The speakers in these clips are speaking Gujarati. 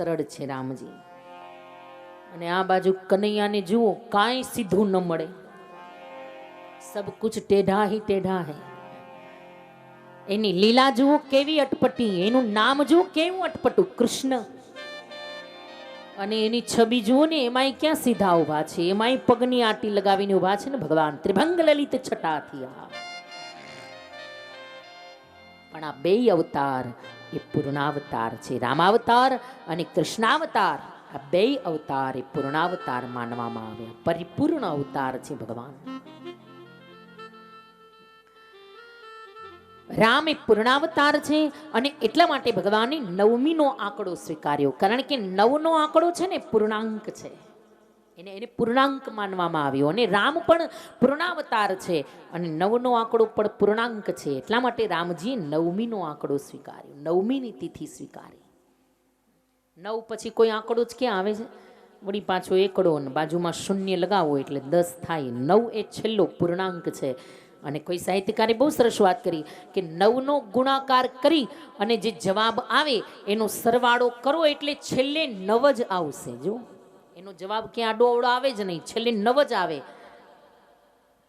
સરળ છે રામજી. અને આ બાજુ કનૈયાને જુઓ, કાંઈ સીધું ન મળે, સબ કુછ ટેઢા હી ટેઢા હે. એની લીલા જુઓ કેવી અટપટી, એનું નામ જુઓ કેવું અટપટું, કૃષ્ણ. અને એની છબી જુઓ ને, એમાંય ક્યાં સીધા ઉભા છે, એમાંય પગની આંટી લગાવીને ઉભા છે ને ભગવાન ત્રિભંગ લલિત છટાથી. પણ આ બે અવતાર એ પૂર્ણાવતાર છે. રામાવતાર અને કૃષ્ણાવતાર, આ બે અવતાર એ પૂર્ણાવતાર માનવામાં આવ્યા, પરિપૂર્ણ અવતાર છે ભગવાન. રામ એ પૂર્ણાવતાર છે અને એટલા માટે ભગવાને નવમીનો આંકડો સ્વીકાર્યો, કારણ કે નવનો આંકડો છે ને પૂર્ણાંક છે, એને પૂર્ણાંક માનવામાં આવ્યો. અને રામ પણ પૂર્ણાવતાર છે અને નવનો આંકડો પણ પૂર્ણાંક છે. એટલા માટે રામજીએ નવમીનો આંકડો સ્વીકાર્યો, નવમીની તિથિ સ્વીકારી. નવ પછી કોઈ આંકડો જ ક્યાં આવે છે? વળી પાછો એકડો ને બાજુમાં શૂન્ય લગાવો એટલે 10 થાય. 9 એ છેલ્લો પૂર્ણાંક છે. અને કોઈ સાહિત્યકારે બહુ સરસ વાત કરી કે 9નો ગુણાકાર કરી અને જે જવાબ આવે એનો સરવાળો કરો એટલે છેલ્લે 9 જ આવશે. જો એનો જવાબ ક્યાં આડો અવડો આવે જ નહીં, છેલ્લે 9 જ આવે.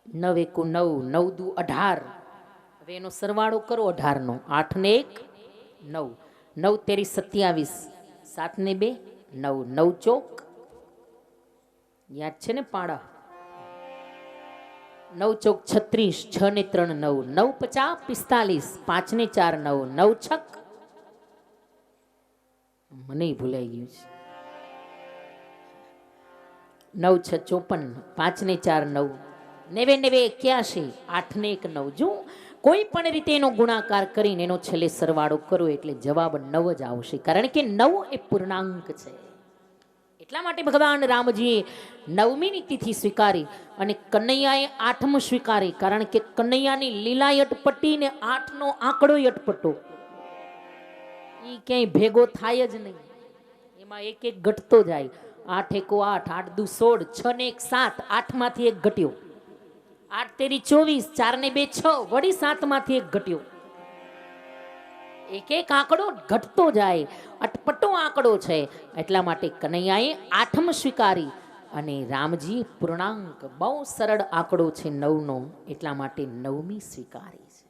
9 એકુ 9, 9 દુ 18. હવે એનો સરવાળો કરો 18 નો. 8 ને 1 9, 9 તેરી 27, 7 ને 2 9, 9 ચોક યાદ છે ને પાડા, 9 ચોક 36, 6 ને 3 9, 9 50 45, 5 ને 4 9, 9 છક મને ભૂલાઈ ગયું છે, 9 6 54, 5 ને 4 9, 99 81, 8 ને 1 9. જો કોઈ પણ રીતે એનો ગુણાકાર કરીને એનો છેલ્લે સરવાળો કરો એટલે જવાબ 9 જ આવશે, કારણ કે 9 એ પૂર્ણાંક છે. એટલા માટે ભગવાન રામજીએ નવમીની તિથિ સ્વીકારી અને કનૈયાએ 8મ સ્વીકારી, કારણ કે કનૈયાની લીલા અટપટી ને 8નો આંકડો અટપટો, એ ક્યાંય ભેગો થાય જ નહીં, એમાં એક એક ઘટતો જાય. 8 એકુ 8, 8 દુ 16, 6 ને 1 7, 8 માંથી એક ઘટ્યો, 8 તેરી 24, 4 ને 2 6, વળી 7 માંથી એક ઘટ્યો. એક એક આંકડો ઘટતો જાય, અટપટો આંકડો છે. એટલા માટે કનૈયાએ 8મ સ્વીકારી અને રામજી પૂર્ણાંક, બહુ સરળ આંકડો છે 9નો, એટલા માટે નવમી સ્વીકારી છે.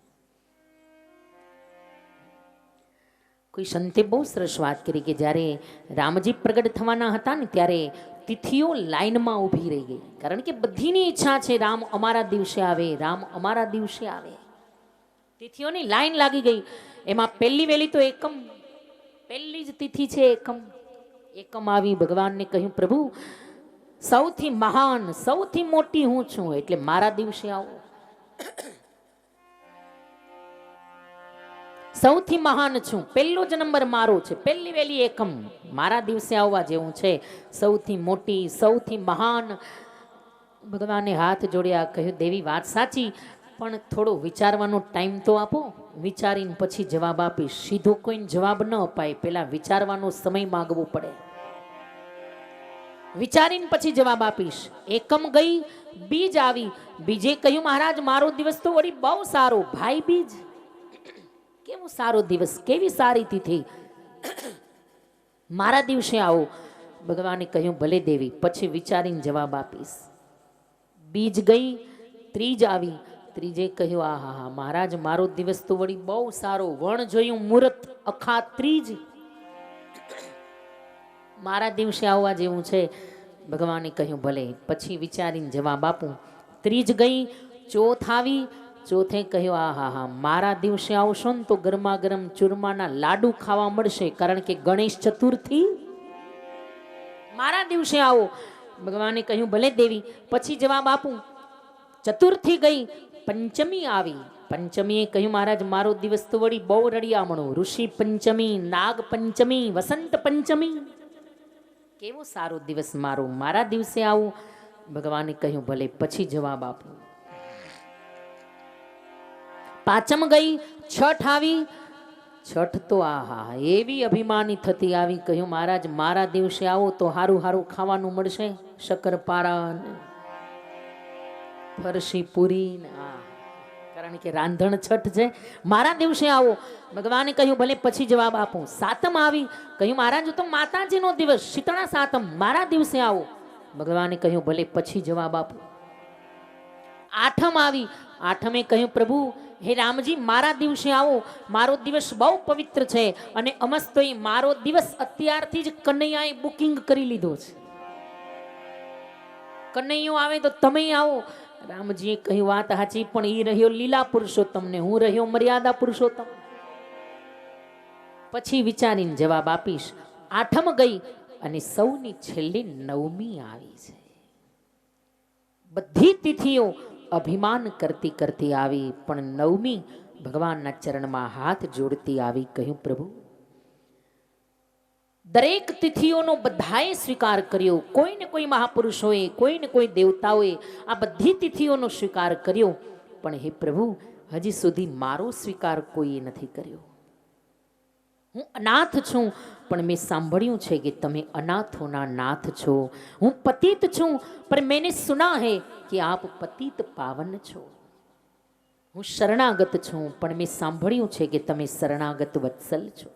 કોઈ સંતે બહુ સરસ વાત કરી કે જ્યારે રામજી પ્રગટ થવાના હતા ને ત્યારે તિથિઓ લાઈનમાં ઊભી રહી ગઈ, કારણ કે બધીની ઈચ્છા છે રામ અમારા દિવસે આવે, રામ અમારા દિવસે આવે. તિથિઓની લાઈન લાગી ગઈ. એમાં પહેલી વહેલી તો એકમ, પહેલી જ તિથિ છે એકમ. એકમ આવી, ભગવાનને કહ્યું પ્રભુ સૌથી મહાન સૌથી મોટી હું છું, એટલે મારા દિવસે આવો. સૌથી મહાન છું, પહેલો જ નંબર મારો છે, પહેલી વહેલી એકમ, મારા દિવસે આવવા જેવું છે. સૌથી મોટી સૌથી મહાન. ભગવાને હાથ જોડ્યા, કહ્યું દેવી વાત સાચી, પણ થોડો વિચારવાનો ટાઈમ તો આપો, વિચારીને પછી જવાબ આપીશ. સીધો કોઈને જવાબ ન અપાય, પેલા વિચારવાનો સમય માંગવો પડે, વિચારીને પછી જવાબ આપીશ. એકમ ગઈ, બીજ આવી. બીજે કહ્યું મહારાજ મારો દિવસ તો વળી બહુ સારો, ભાઈ બીજ કેવો સારો દિવસ, કેવી સારી તિથિ, મારા દિવસે આવો. ભગવાને કહ્યું ભલે દેવી, પછી વિચારીને જવાબ આપીશ. બીજ ગઈ, ત્રીજ આવી. ત્રીજે કહ્યું આ હા હા મહારાજ મારો દિવસ તો વળી બહુ સારો, વણ જોયું મુહૂર્ત અખા ત્રીજ, મારા દિવસે આવવા જેવું છે. ભગવાને કહ્યું ભલે, પછી વિચારીને જવાબ આપું. ત્રીજ ગઈ, ચોથ આવી. ચોથે કહ્યું આ હા હા મારા દિવસે આવશો ને તો ગરમા ગરમ ચૂરમાના લાડુ ખાવા મળશે, કારણ કે ગણેશ ચતુર્થી, મારા દિવસે આવો. ભગવાને કહ્યું ભલે દેવી, પછી જવાબ આપું. ચતુર્થી ગઈ, પંચમી આવી. પંચમીએ કહ્યું મહારાજ મારો દિવસ તો વળી બહુ રડિયામણો, ઋષિ પંચમી, નાગ પંચમી, વસંત પંચમી, કેવો સારો દિવસ મારો, મારા દિવસે આવું. ભગવાને કહ્યું ભલે, પછી જવાબ આપું. પાંચમ ગઈ, છઠ આવી. છઠ તો આહા એવી અભિમાની થતી આવી. કહ્યું મહારાજ મારા દિવસે આવો તો હારું હારું ખાવાનું મળશે, શક્કરપારા, ફરસી પૂરી, કારણ કે રાંધણ છઠ છે, મારા દિવસે આવો. ભગવાને કહ્યું ભલે પછી જવાબ આપું. સાતમ આવી, કહ્યું મહારાજ તો માતાજીનો દિવસ શીતળા સાતમ, મારા દિવસે આવો. ભગવાને કહ્યું ભલે પછી જવાબ આપું. આઠમ આવી, આઠમે કહ્યું પ્રભુ હે રામજી મારા દિવસે આવો, મારો દિવસ બહુ પવિત્ર છે અને અમસ તો એ મારો દિવસ અત્યારથી જ કનૈયાએ બુકિંગ કરી લીધો છે. કનૈયો આવે તો તમે આવો. રામજીએ કહ્યું વાત સાચી, પણ એ રહ્યો લીલા પુરુષોત્તમ ને હું રહ્યો મર્યાદા પુરુષોત્તમ. પછી વિચારીને જવાબ આપીશ. આઠમ ગઈ અને સૌની છેલ્લી નવમી આવી છે. બધી તિથિઓ અભિમાન કરતી કરતી આવી, પણ નવમી ભગવાનના ચરણમાં હાથ જોડતી આવી. કહ્યું પ્રભુ દરેક તિથિઓનો બધાએ સ્વીકાર કર્યો. કોઈ ને કોઈ મહાપુરુષોએ, કોઈ ને કોઈ દેવતાઓએ આ બધી તિથિઓનો સ્વીકાર કર્યો, પણ હે પ્રભુ હજી સુધી મારો સ્વીકાર કોઈએ નથી કર્યો. હું અનાથ છું, પણ મેં સાંભળ્યું છે કે તમે અનાથોના નાથ છો. હું પતિત છું, પણ મેને સુના હૈ કે આપ પતિત પાવન છો. હું શરણાગત છું, પણ મેં સાંભળ્યું છે કે તમે શરણાગત વત્સલ છો.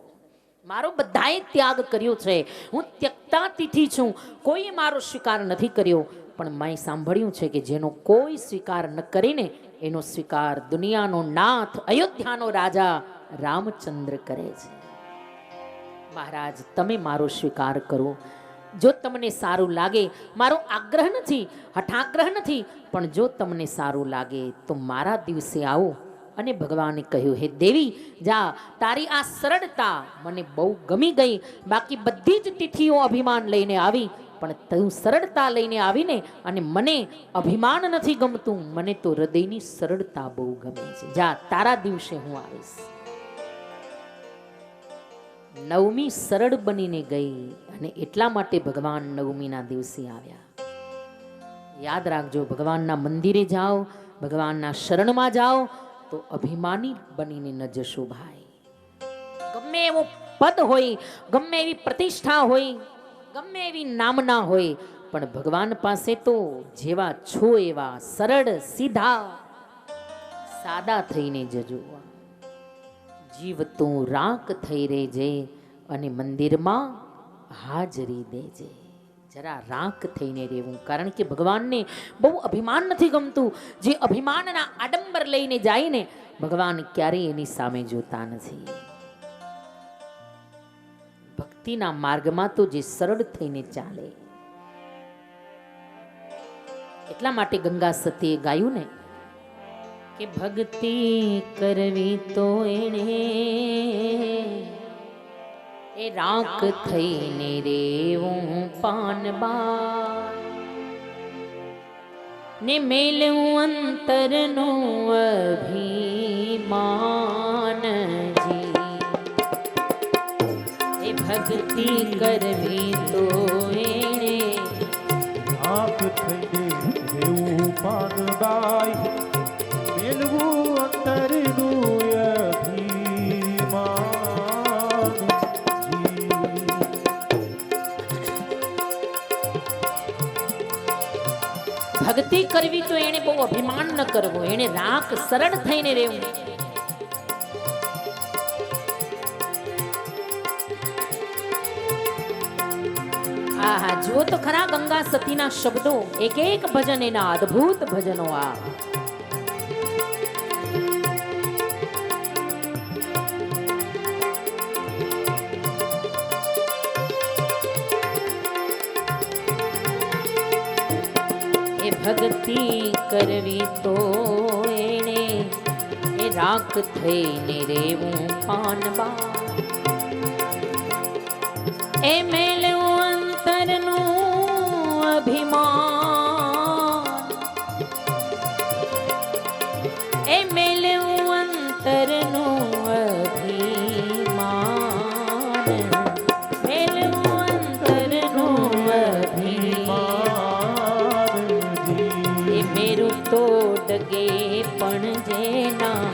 મારો બધાએ ત્યાગ કર્યો છે. હું ત્યક્તા તિથિ છું, કોઈએ મારો સ્વીકાર નથી કર્યો, પણ મેં સાંભળ્યું છે કે જેનો કોઈ સ્વીકાર ન કરીને એનો સ્વીકાર દુનિયાનો નાથ અયોધ્યાનો રાજા રામચંદ્ર કરે છે. મહારાજ તમે મારો સ્વીકાર કરો. જો તમને સારું લાગે, મારો આગ્રહ નથી, હઠાગ્રહ નથી, પણ જો તમને સારું લાગે તો મારા દિવસે આવો. અને ભગવાને કહ્યું હે દેવી જા, તારી આ સરળતા મને બહુ ગમી ગઈ. બાકી બધી જ તિથિઓ અભિમાન લઈને આવી, પણ તું સરળતા લઈને આવીને અને મને અભિમાન નથી ગમતું, મને તો હૃદયની સરળતા બહુ ગમે છે. જા તારા દિવસે હું આવીશ. નવમી સરળ બનીને ગઈ અને એટલા માટે ભગવાન નવમીના દિવસે આવ્યા. યાદ રાખજો, ભગવાનના મંદિરે જાઓ, ભગવાનના શરણમાં જાઓ તો અભિમાની બનીને ન જશો ભાઈ. ગમે એવો પદ હોય, ગમે એવી પ્રતિષ્ઠા હોય, ગમે એવી નામના હોય, પણ ભગવાન પાસે તો જેવા છો એવા સરળ સીધા સાદા થઈને જજો. જીવ તું રાખ થઈ રહેજે અને મંદિરમાં હાજરી દેજે. જરા રાખ થઈને રહેવું, કારણ કે ભગવાનને બહુ અભિમાન નથી ગમતું. જે અભિમાનના આડંબર લઈને જાય ને, ભગવાન ક્યારેય એની સામે જોતા નથી. ભક્તિના માર્ગમાં તો જે સરળ થઈને ચાલે. એટલા માટે ગંગા સતીએ ગાયું ને કે ભક્તિ કરવી તો એને એ રાખ થઈને રેવું પાનબા ને મેલવું અંતરનું અભિમાનજી. એ ભક્તિ કરવી તો એને રાખ થઈને રેવું પાનબાઈ, મેલવું અંતરનું અભિમાન. ભક્તિ કરવી તો એને બહુ અભિમાન ન કરવું, એને રાખ સરળ થઈને રહેવું. આહા, જુઓ તો ખરા ગંગા સતીના શબ્દો, એક એક ભજન એના અદ્ભુત ભજનો. આ ભક્તિ કરવી તો એને એ રાખ થઈને રેવું પાનબા એ મેલવું અંતરનું અભિમાન એ મેલવું અંતરનું અભિમાન મેલવું અંતરનું અભિમાન એ મેરું તો ડગે પણ જેના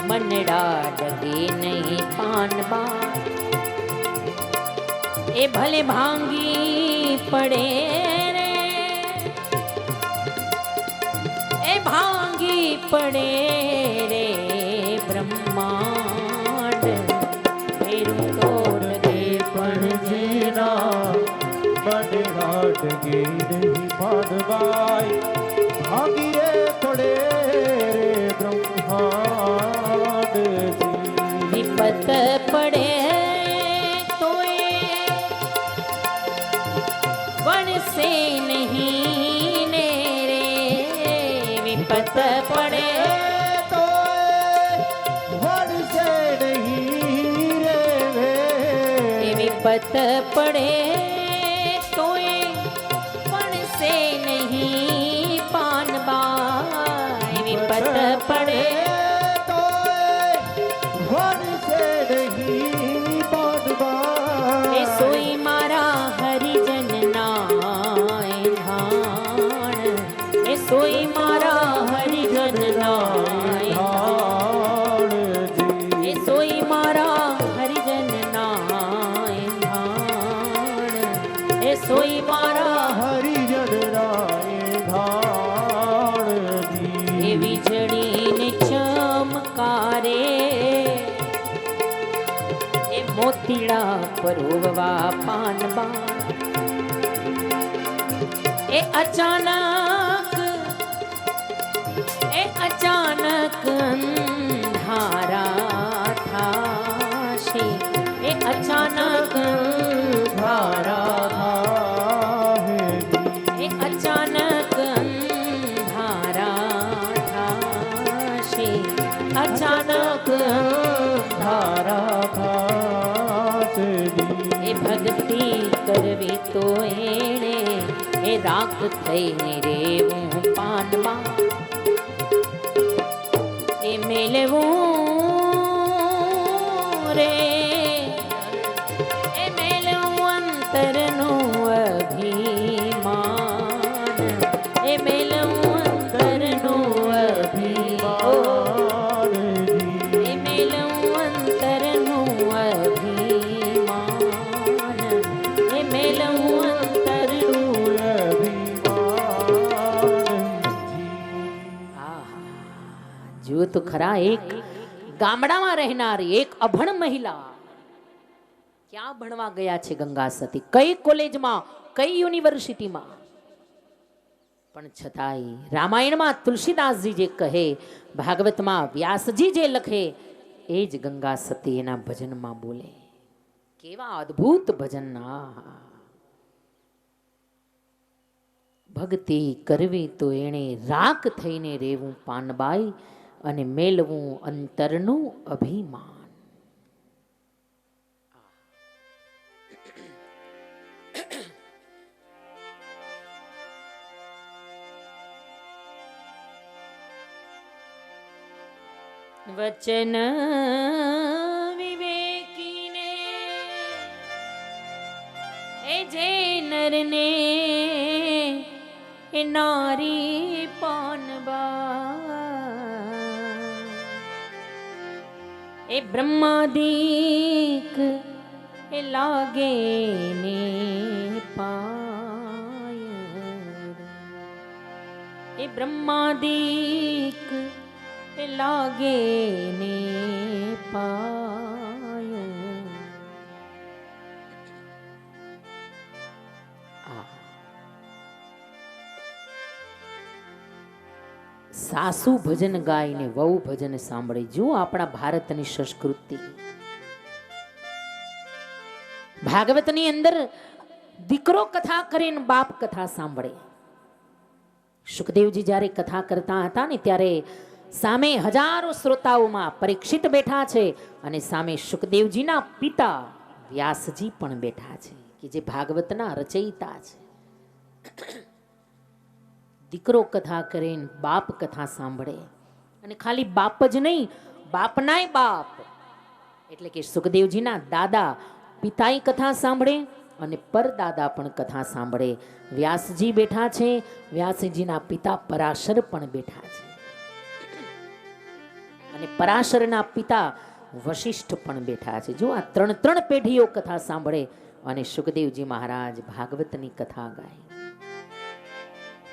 મનડા ડગે નહીં પાનબા એ ભલે ભાંગી પડે રે એ ભાંગી પડે રે બ્રહ્માંડ મેરું તોડ દે પણ જીના બને ઘાટ ગે નહીં પાનબાઈ ભાગીએ પડે રે બ્રહ્માંડ વિપત પડે તોય વણસે નહીં ને રે વિપત પડે તો વળશે નહીં રે વે વિપત પડે તોય વણસે નહીં પાનબાઈ વિપત પડે તો વળશે નહીં પાનબાઈ એ સોઈ મારા હરિજન ના એંધાણ એ સોઈ મારા હરિજન ના એ સોઈ મારા હરિજન ના એંધાણ એ સોઈ મારા હરિજન રાય ધાણજી એ વીજળીને ચમકારે એ મોતીડા પરોવવા પાનબા એ અચાનક અંધારા થાશે એ અચાનક અંધારા એ અચાનક અંધારા થાશે અચાનક અંધારા એ ભક્તિ કરવી તો એણે એ રાખ થઈને રેવું પાનમાં એ મેલવું રે એ મેલવું અંતરનું અભિમાન એ મેલવું અંતરનું અભિમાન એ મેલવું અંતરનું અભિમાન એ મેલવું અંતરનું જો તો ખરા એક ગામડામાં રહેનારી એક અભણ મહિલા ક્યાં ભણવા ગયા છે ગંગા સતી કઈ કોલેજમાં કઈ યુનિવર્સિટીમાં પણ છતાંય રામાયણમાં તુલસીદાસજી જે કહે ભાગવતમાં વ્યાસજી જે લખે એ જ ગંગા સતી એના ભજનમાં બોલે કેવા અદ્ભુત ભજન ભક્તિ કરવી તો એણે રાખ થઈને રેવું પાનબાઈ અને મેલવું અંતરનું અભિમાન વચન વિવેકીને એ જે નરને એ નારી પાનબા એ બ્રહ્માદિક એ લાગે ને પાય એ બ્રહ્માદિક એ લાગે ને પાય સાસુ ભજન ગાઈને વહુ ભજન સાંભળે જો આપણા ભારતની સંસ્કૃતિ ભાગવતની અંદર દીકરો કથા કરીને બાપ કથા સાંભળે સુખદેવજી જ્યારે કથા કરતા હતા ને ત્યારે સામે હજારો શ્રોતાઓમાં પરીક્ષિત બેઠા છે અને સામે સુખદેવજીના પિતા વ્યાસજી પણ બેઠા છે કે જે ભાગવતના રચયિતા છે દીકરો કથા કરીને બાપ કથા સાંભળે અને ખાલી બાપ જ નહીં બાપનાય બાપ એટલે કે સુખદેવજીના દાદા પિતાએ કથા સાંભળે અને પરદાદા પણ કથા સાંભળે વ્યાસજી બેઠા છે વ્યાસજીના પિતા પરાશર પણ બેઠા છે અને પરાશરના પિતા વશિષ્ઠ પણ બેઠા છે જો આ ત્રણ પેઢીઓ કથા સાંભળે અને સુખદેવજી મહારાજ ભાગવતની કથા ગાય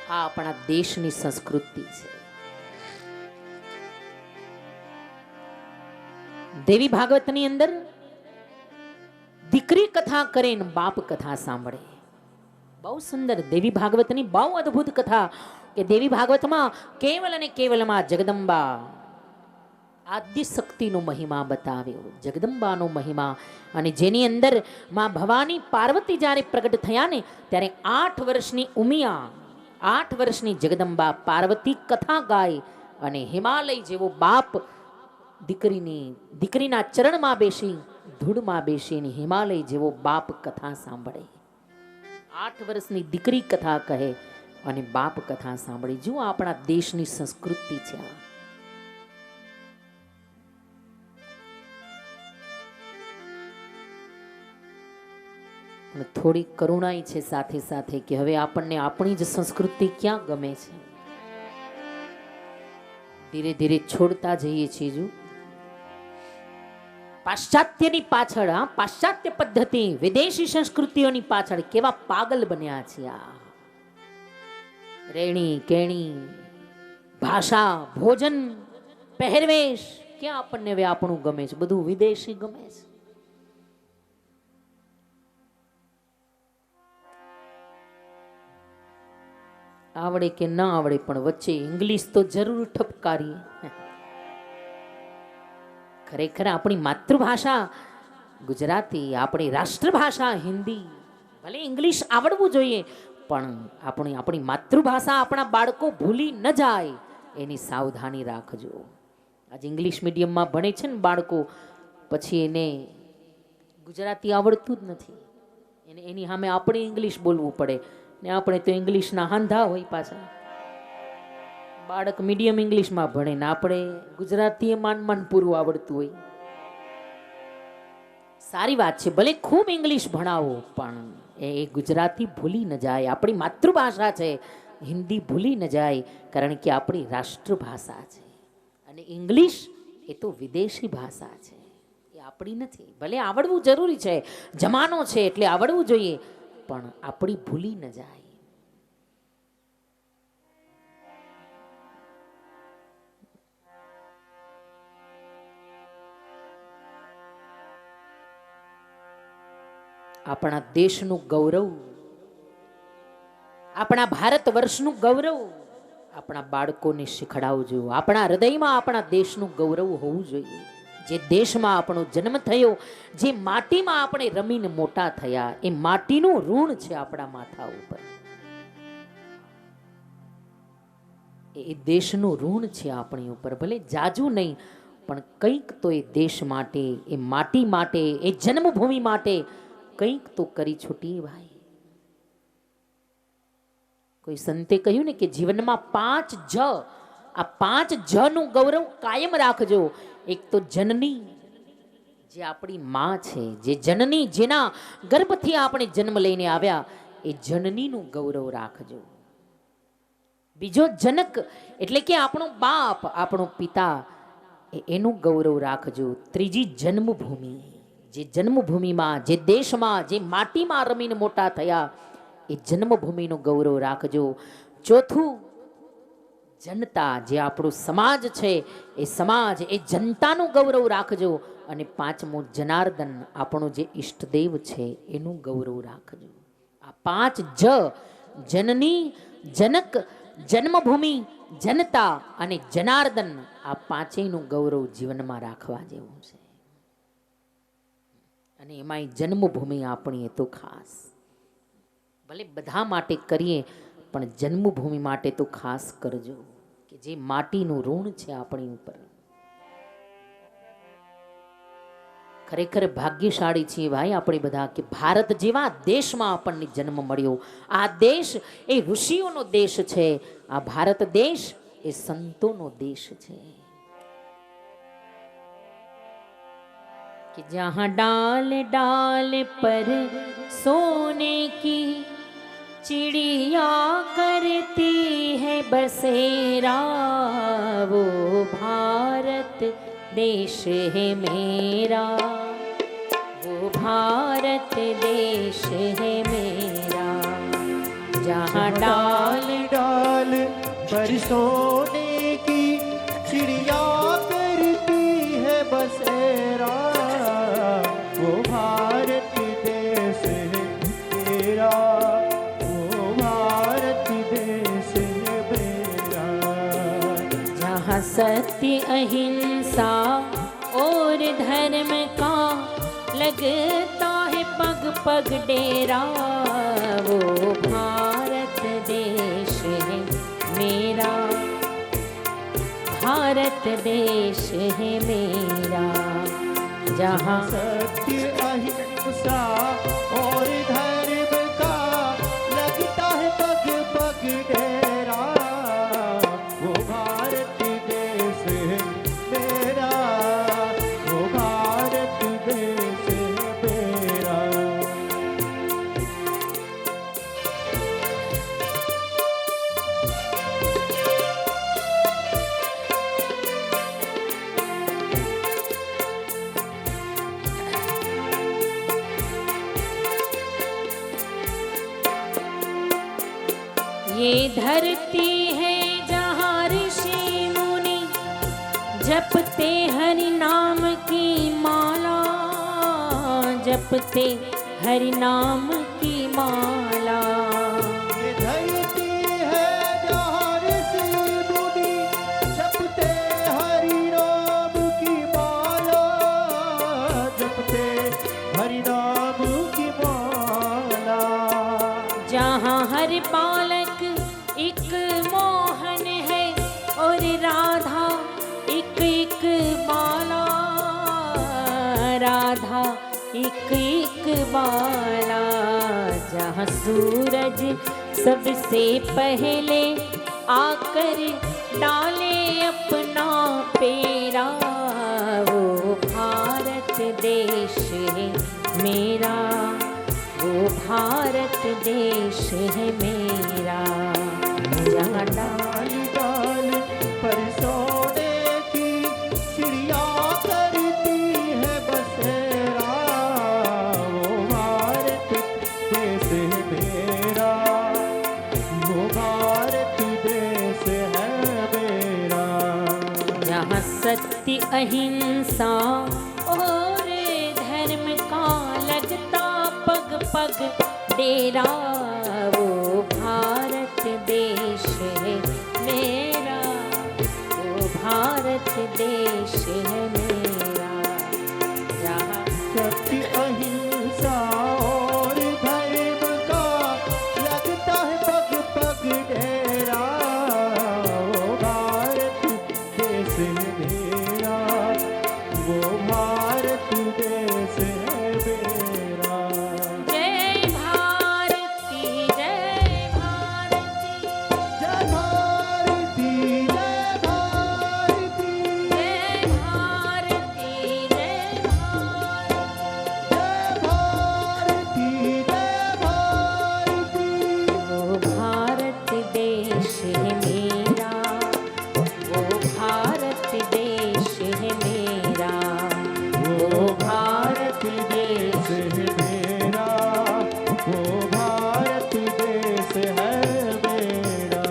આ આપણા દેશની સંસ્કૃતિ છે દેવી ભાગવતની અંદર દીકરી કથા કરે ને બાપ કથા સાંભળે. બહુ સુંદર દેવી ભાગવતની બહુ અદ્ભુત કથા કે દેવી ભાગવતમાં કેવલ અને કેવલમાં જગદંબા આદ્ય શક્તિનો મહિમા બતાવ્યો, જગદંબાનો મહિમા. અને જેની અંદર માં ભવાની પાર્વતી જ્યારે પ્રગટ થયા ને ત્યારે 8 વર્ષની ઉમિયા, 8 વર્ષની જગદંબા પાર્વતી કથા ગાય અને હિમાલય જેવો બાપ દીકરીના ચરણમાં બેસી, ધૂળમાં બેસીને હિમાલય જેવો બાપ કથા સાંભળે. 8 વર્ષની દીકરી કથા કહે અને બાપ કથા સાંભળે. જુઓ આપણા દેશની સંસ્કૃતિ છે આ. થોડી કરુણાઈ છે સાથે સાથે કે હવે આપણને આપણી જ સંસ્કૃતિ ક્યાં ગમે છે. ધીરે ધીરે છોડતા જઈએ છીએ. જો પાશ્ચાત્યની પાછળ, પાશ્ચાત્ય પદ્ધતિ, વિદેશી સંસ્કૃતિઓની પાછળ કેવા પાગલ બન્યા છે. આ રેણી કેણી, ભાષા, ભોજન, પહેરવેશ, ક્યાં આપણને હવે આપણું ગમે છે? બધું વિદેશી ગમે છે. આવડે કે ન આવડે પણ વચ્ચે ઇંગ્લિશ તો જરૂર ઠપકારીએ. ખરેખર આપણી માતૃભાષા ગુજરાતી, આપણી રાષ્ટ્રભાષા હિન્દી, ભલે ઇંગ્લિશ આવડવું જોઈએ પણ આપણી માતૃભાષા આપણા બાળકો ભૂલી ન જાય એની સાવધાની રાખજો. આજે ઇંગ્લિશ મીડિયમમાં ભણે છે ને બાળકો, પછી એને ગુજરાતી આવડતું જ નથી. એની સામે આપણે ઇંગ્લિશ બોલવું પડે ને આપણે તો ઇંગ્લિશના હાંધા હોય પાછા. બાળક મીડિયમ ઇંગ્લિશમાં ભણે ને આપણે ગુજરાતી માન પૂરું આવડતું હોય. સારી વાત છે, ભલે ખૂબ ઇંગ્લિશ ભણાવો પણ એ ગુજરાતી ભૂલી ન જાય. આપણી માતૃભાષા છે હિન્દી ભૂલી ન જાય, કારણ કે આપણી રાષ્ટ્રભાષા છે. અને ઇંગ્લિશ એ તો વિદેશી ભાષા છે, એ આપણી નથી. ભલે આવડવું જરૂરી છે, જમાનો છે એટલે આવડવું જોઈએ, પણ આપણી ભૂલી ન જાય. આપણા દેશનું ગૌરવ, આપણા ભારત વર્ષનું ગૌરવ આપણા બાળકોને શીખડાવજો. આપણા હૃદયમાં આપણા દેશનું ગૌરવ હોવું જોઈએ. જે દેશમાં આપણો જન્મ થયો, જે માટીમાં આપણે રમીને મોટા થયા, એ માટીનું ઋણ છે આપણા માથા ઉપર. એ દેશનું ઋણ છે આપણી ઉપર. ભલે જાજુ નહીં પણ કંઈક તો એ દેશ માટે, એ માટી માટે, એ જન્મભૂમિ માટે કંઈક તો કરી છૂટીએ ભાઈ. કોઈ સંતે કહ્યું ને કે જીવનમાં 5 જ, આ 5 જ નું ગૌરવ કાયમ રાખજો. એક તો જનની, જે આપણી માં છે, જે જનની, જેના ગર્ભથી આપણે જન્મ લઈને આવ્યા, એ જનનીનું ગૌરવ રાખજો. બીજો જનક, એટલે કે આપણો બાપ, આપણો પિતા, એનું ગૌરવ રાખજો. ત્રીજી જન્મભૂમિ, જે જન્મભૂમિમાં, જે દેશમાં, જે માટીમાં રમીને મોટા થયા, એ જન્મભૂમિનું ગૌરવ રાખજો. ચોથું જનતા, જે આપણો સમાજ છે, એ સમાજ, એ જનતાનું ગૌરવ રાખજો. અને પાંચમું જનાર્દન, આપણો જે ઈષ્ટદેવ છે, એનું ગૌરવ રાખજો. આ 5 જ, જનની, જનક, જન્મભૂમિ, જનતા અને જનાર્દન, આ પાંચેયનું ગૌરવ જીવનમાં રાખવા જેવું છે. અને એમાંય જન્મભૂમિ આપણી એ તો ખાસ. ભલે બધા માટે કરીએ પણ જન્મભૂમિ માટે તો ખાસ કરજો, કે જે માટીનું ઋણ છે આપણી ઉપર. ખરેખર ભાગ્યશાળી છીએ ભાઈ આપણે બધા કે ભારત જેવા દેશમાં આપણને જન્મ મળ્યો. આ દેશ એ ઋષિઓનો દેશ છે. આ ભારત દેશ એ સંતોનો દેશ છે. कि जहाँ डाल डाल पर सोने की चिड़िया करती है बसेरा, वो भारत देश है मेरा, वो भारत देश है मेरा. जहाँ डाल डाल पर सोने की चिड़िया करती है बसेरा, सत्य अहिंसा और धर्म का लगता है पग पग डेरा, वो भारत देश है मेरा, भारत देश है मेरा, जहाँ सत्य अहिंसा और धर्म का लगता है पग पग डेरा, वो भारत देश है मेरा, वो भारत देश है मेरा। ये धरती है जहाँ ऋषि मुनि जपते हरि नाम की माला, जपते हरि नाम की माला। ये धरती है जहाँ ऋषि मुनि जपते हरि नाम की माला, जपते हरि नाम की माला। जहाँ हर बालक एक मोहन है और राधा एक एक बाला, राधा एक एक बाला। जहाँ सूरज सबसे पहले आकर डाले अपना पेरा, वो भारत देश है मेरा, वो भारत देश है मेरा। जहाँ डाल डाल पर सोने की चिड़िया करती है बसेरा, वो भारत देश है मेरा, वो भारत देश है मेरा। जहाँ सत्य अहिंसा और धर्म का लगता पग पग डेरा, वो भारत देश है मेरा, वो भारत देश है मेरा। जहाँ सत्य अहिंसा और धर्म का लगता है पग पग डेरा, वो भारत देश है मेरा, वो भारत देश है मेरा। जय भारती जय भारती, जय भारती जय भारती, जय भारती जय भारती, जय भारती जय भारती। वो भारत देश है मेरा, वो भारत देश है मेरा, वो भारत देश। है मेरा, वो भारत देश है मेरा।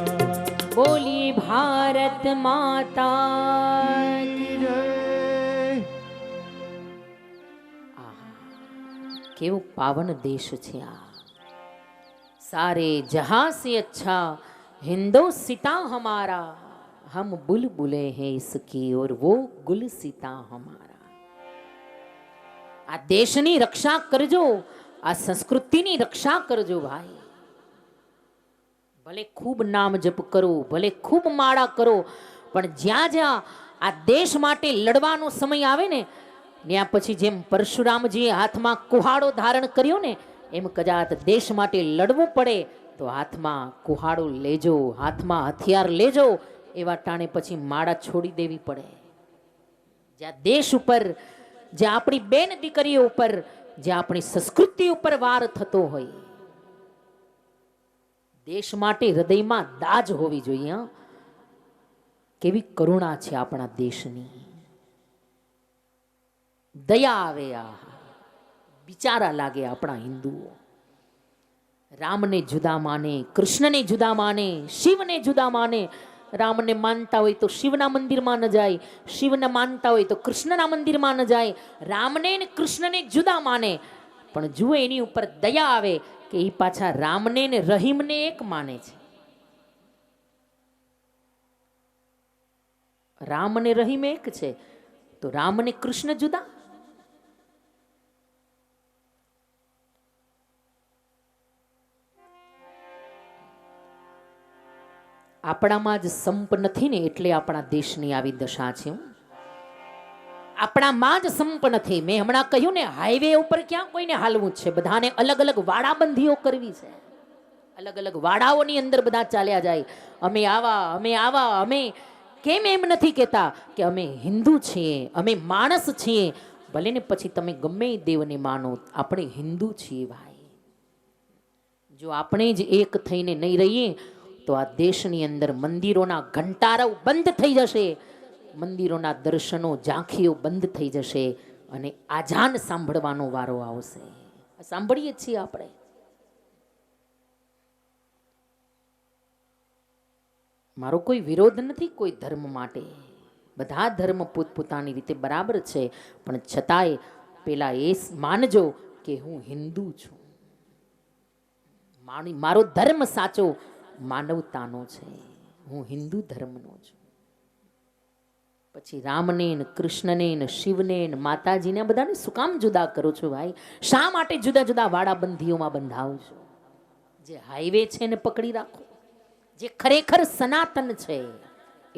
बोलिए भारत माता की। जय। કેવો પાવન દેશ છે આ, सारे जहां से अच्छा हिंदोस्तां हमारा, हम बुलबुले हैं इसकी और वो गुलसिता हमारा। आ देशनी रक्षा करजो, आ संस्कृतिनी रक्षा करजो भाई। भले खूब नाम जप करो, भले खूब माળા કરો, પણ જ્યાં જ્યાં આ દેશ માટે લડવાનો સમય આવે ને, ત્યાં પછી જેમ પરશુરામજીએ હાથમાં કુહાડો ધારણ કર્યો ને, એમ કદાચ દેશ માટે લડવું પડે તો હાથમાં કુહાડો લેજો, હાથમાં હથિયાર લેજો, એવા ટાણે પછી માળા છોડી દેવી પડે। જ્યાં દેશ ઉપર, જ્યાં આપણી બેન દીકરીઓ ઉપર, જ્યાં આપણી સંસ્કૃતિ ઉપર વાર થતો હોય, દેશ માટે હૃદયમાં દાજ હોવી જોઈએ। હા, કેવી કરુણા છે આપણા દેશની, દયા આવે। આ બિચારા લાગે આપણા હિન્દુઓ, રામને જુદા માને, કૃષ્ણને જુદા માને, શિવને જુદા માને। રામને માનતા હોય તો શિવના મંદિરમાં ન જાય, શિવને માનતા હોય તો કૃષ્ણના મંદિરમાં ન જાય, રામને ને કૃષ્ણને જુદા માને। પણ જુઓ એની ઉપર દયા આવે કે એ પાછા રામને ને રહીમને એક માને છે। રામ અને રહીમ એક છે, તો રામ અને કૃષ્ણ જુદા? આપણામાં જ સંપ નથી ને, એટલે આપણા દેશની આવી દશા છે. આપણામાં જ સંપ નથી. મેં હમણાં કહ્યું ને, હાઈવે ઉપર ક્યાં કોઈને હાલવું છે, બધાને અલગ અલગ વાડાબંધીઓ કરવી છે. અલગ અલગ વાડાઓની અંદર બધા ચાલ્યા જાય. અમે આવા, અમે આવા, અમે કેમ એમ નથી કહેતા કે અમે હિન્દુ છીએ, અમે માણસ છીએ. ભલે ને પછી તમે ગમે દેવને માનો, આપણે હિન્દુ છીએ ભાઈ. જો આપણે જ એક થઈને નહીં રહીએ તો આ દેશની અંદર મંદિરોના ઘંટારવ બંધ થઈ જશે, મંદિરોના દર્શનો, ઝાંખીઓ બંધ થઈ જશે અને આજાન સાંભળવાનો વારો આવશે. સાંભળીએ છીએ આપણે. મારો કોઈ વિરોધ નથી કોઈ ધર્મ માટે. બધા ધર્મ પોતપોતાની રીતે બરાબર છે, પણ છતાંય પેલા એ માનજો કે હું હિન્દુ છું. મારો ધર્મ સાચો માનવતાનો છે. હું હિન્દુ ધર્મનો છું. પછી રામને ને કૃષ્ણને ને શિવને ને માતાજીને બધાને શું કામ જુદા કરો છો ભાઈ? શા માટે જુદા જુદા વાડાબંધીઓમાં બંધાવો છો? જે હાઈવે છે એને પકડી રાખો. જે ખરેખર સનાતન છે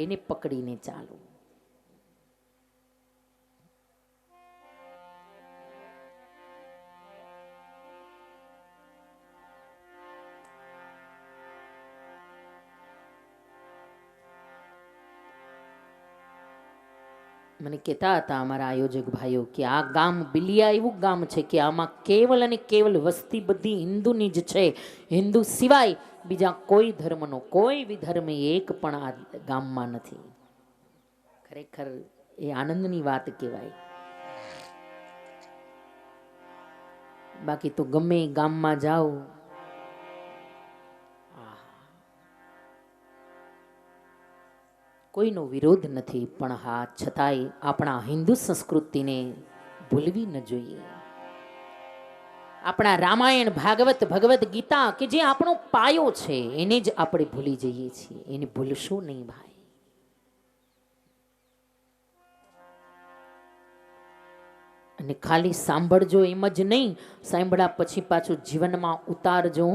એને પકડીને ચાલો. મને કહેતા હતા અમારા આયોજક ભાઈઓ કે આ ગામ બિલિયા એવું ગામ છે કે આમાં કેવલ અને કેવલ વસ્તી બધી હિન્દુની જ છે. હિન્દુ સિવાય બીજા કોઈ ધર્મનો કોઈ વિધર્મ એક પણ આ ગામમાં નથી. ખરેખર એ આનંદની વાત કહેવાય. બાકી તો ગમે ગામમાં જાઓ, કોઈનો વિરોધ નથી, પણ હા છતાંય આપણા હિન્દુ સંસ્કૃતિને ભૂલવી ન જોઈએ. આપણા રામાયણ, ભાગવત, ભગવદ્ ગીતા કે જે આપણો પાયો છે એને જ આપણે ભૂલી જઈએ છીએ. એને ભૂલશું નહીં ભાઈ. અને ખાલી સાંભળજો એમ જ નહીં, સાંભળ્યા પછી પાછું જીવનમાં ઉતારજો.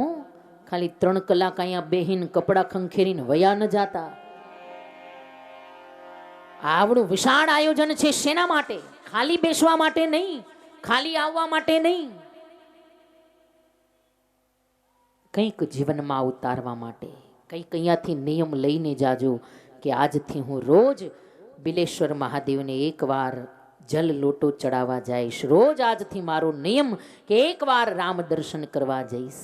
ખાલી 3 કલાક અહીંયા બેહીન કપડાં ખંખેરીને વયા ન જાતા. આવડું વિશાળ આયોજન છે શેના માટે? ખાલી બેસવા માટે નહીં, ખાલી આવવા માટે નહીં, કંઈક જીવનમાં ઉતારવા માટે. કંઈક અહીંયાથી નિયમ લઈને જાજો કે આજથી હું રોજ બિલેશ્વર મહાદેવને એકવાર જલ લોટો ચડાવવા જઈશ. રોજ આજથી મારો નિયમ કે એકવાર રામ દર્શન કરવા જઈશ.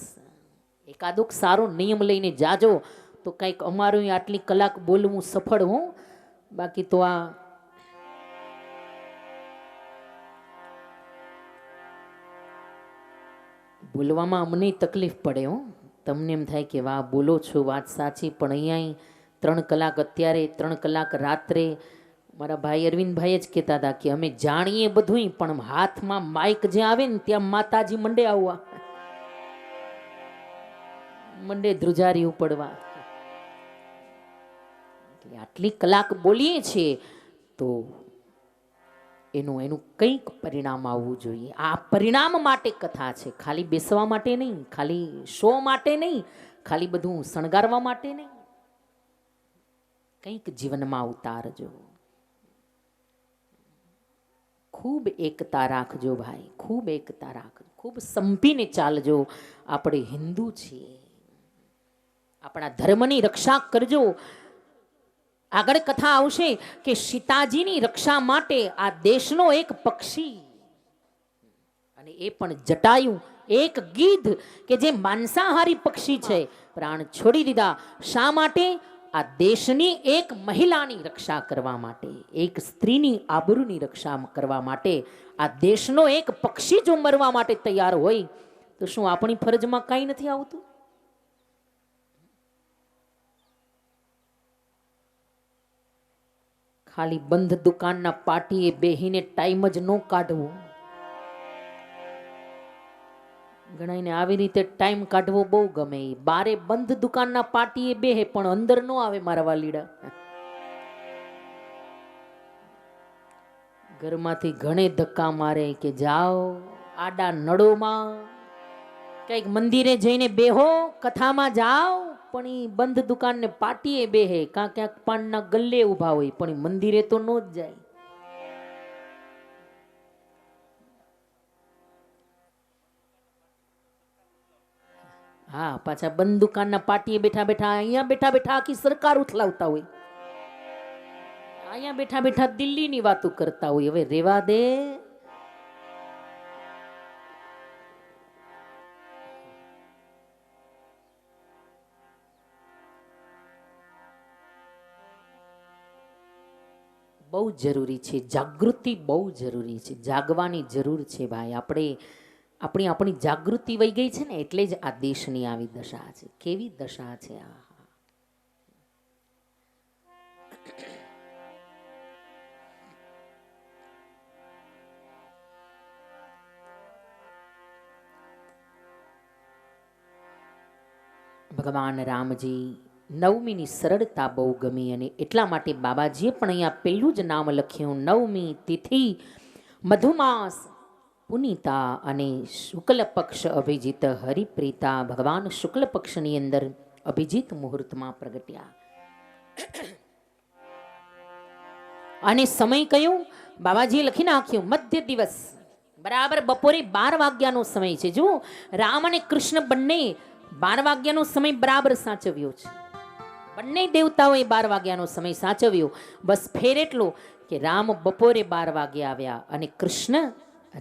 એકાદુક સારો નિયમ લઈને જાજો તો કંઈક અમારું આટલી કલાક બોલવું સફળ હું. બાકી તો આ બોલવામાં અમને તકલીફ પડે. તમને એમ થાય કે વાહ બોલો છો, વાત સાચી, પણ અહીંયા 3 કલાક અત્યારે, 3 કલાક રાત્રે. મારા ભાઈ અરવિંદભાઈ જ કહેતા હતા કે અમે જાણીએ બધું, પણ હાથમાં માઇક જે આવે ને ત્યાં માતાજી મંડે આવવા, મંડે ધ્રુજારી ઉપડવા. આટલી કલાક બોલીએ છીએ તો એનું કંઈક પરિણામ આવવું જોઈએ. આ પરિણામ માટે કથા છે, ખાલી બેસવા માટે નહીં, ખાલી શો માટે નહીં, ખાલી બધું શણગારવા માટે નહીં. કંઈક જીવનમાં ઉતારજો. ખૂબ એકતા રાખજો ભાઈ, ખૂબ એકતા રાખજો, ખૂબ સંપીને ચાલજો. આપણે હિન્દુ છીએ, આપણા ધર્મની રક્ષા કરજો. આગળ કથા આવશે કે સીતાજીની રક્ષા માટે આ દેશનો એક પક્ષી, અને એ પણ જટાયુ, એક ગીધ કે જે માંસાહારી પક્ષી છે, પ્રાણ છોડી દીધા. શા માટે? આ દેશની એક મહિલાની રક્ષા કરવા માટે, એક સ્ત્રીની આબરૂની રક્ષા કરવા માટે. આ દેશનો એક પક્ષી જો મરવા માટે તૈયાર હોય તો શું આપણી ફરજમાં કાંઈ નથી આવતું? ખાલી બંધ દુકાનના પાટીએ બેહીને ટાઈમ જ ન કાઢવો. ઘણાને આવી રીતે ટાઈમ કાઢવો બહુ ગમે. બારે બંધ દુકાનના પાટીએ બેહે પણ અંદર ન આવે મારા વાલીડા. ઘરમાંથી ઘણે ધક્કા મારે કે જાઓ આડા નળોમાં, કંઈક મંદિરે જઈને બેહો, કથામાં જાઓ, પણ એ બંધ દુકાનને પાટીએ બેહે, કાં ક્યાંક પાનના ગલ્લે ઊભા હોય, પણ ઈ મંદિરે તો નો જ જાય. હા, પાછા બંધ દુકાનના પાટીએ બેઠા બેઠા, અહીંયા બેઠા બેઠા આખી સરકાર ઉથલાવતા હોય, અહીંયા બેઠા બેઠા દિલ્હીની વાતો કરતા હોય. હવે રેવા દે. બહુ જરૂરી છે, જાગૃતિ બહુ જરૂરી છે, જાગવાની જરૂર છે ભાઈ. આપણી જાગૃતિ વહી ગઈ છે ને, એટલે જ આ દેશની આવી દશા છે. કેવી દશા છે આ! ભગવાન રામજી નવમીની સરળતા બહુ ગમી, અને એટલા માટે બાબાજીએ પણ અહીંયા પહેલું જ નામ લખ્યું, નવમી તિથિ મધુમાસ પુનિતા અને શુક્લ પક્ષ અભિજીત હરિપ્રીતા. ભગવાન શુક્લ પક્ષની અંદર અભિજીત મુહૂર્તમાં પ્રગટ્યા. અને સમય કયું બાબાજીએ લખી નાખ્યું, મધ્ય દિવસ, બરાબર બપોરે 12 વાગ્યાનો સમય છે. જુઓ, રામ અને કૃષ્ણ બંને 12 વાગ્યાનો સમય બરાબર સાચવ્યો છે. બંને દેવતાઓએ 12 વાગ્યાનો સમય સાચવ્યો. બસ ફેર એટલો કે રામ બપોરે 12 વાગે આવ્યા અને કૃષ્ણ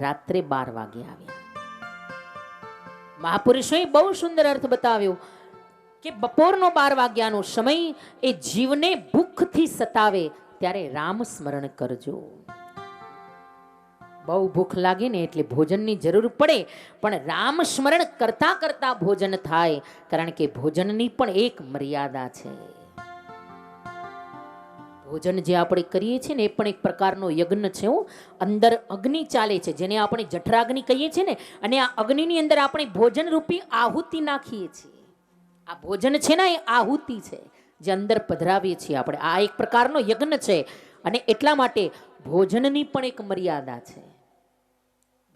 રાત્રે 12 વાગે આવ્યા. મહાપુરુષોએ બહુ સુંદર અર્થ બતાવ્યો કે બપોરનો 12 વાગ્યાનો સમય એ જીવને ભૂખથી સતાવે ત્યારે રામ સ્મરણ કરજો. બહુ ભૂખ લાગે ને એટલે ભોજનની જરૂર પડે, પણ રામ સ્મરણ કરતા કરતા ભોજન થાય, કારણ કે ભોજનની પણ એક મર્યાદા છે. ભોજન જે આપણે કરીએ છીએ ને એ પણ એક પ્રકારનો યજ્ઞ છે. અંદર અગ્નિ ચાલે છે, જેને આપણે જઠરાગ્નિ કહીએ છીએ ને, અને આ અગ્નિની અંદર આપણે ભોજન રૂપી આહુતિ નાખીએ છીએ. આ ભોજન છે ને એ આહુતિ છે જે અંદર પધરાવીએ છીએ આપણે. આ એક પ્રકારનો યજ્ઞ છે, અને એટલા માટે ભોજનની પણ એક મર્યાદા છે.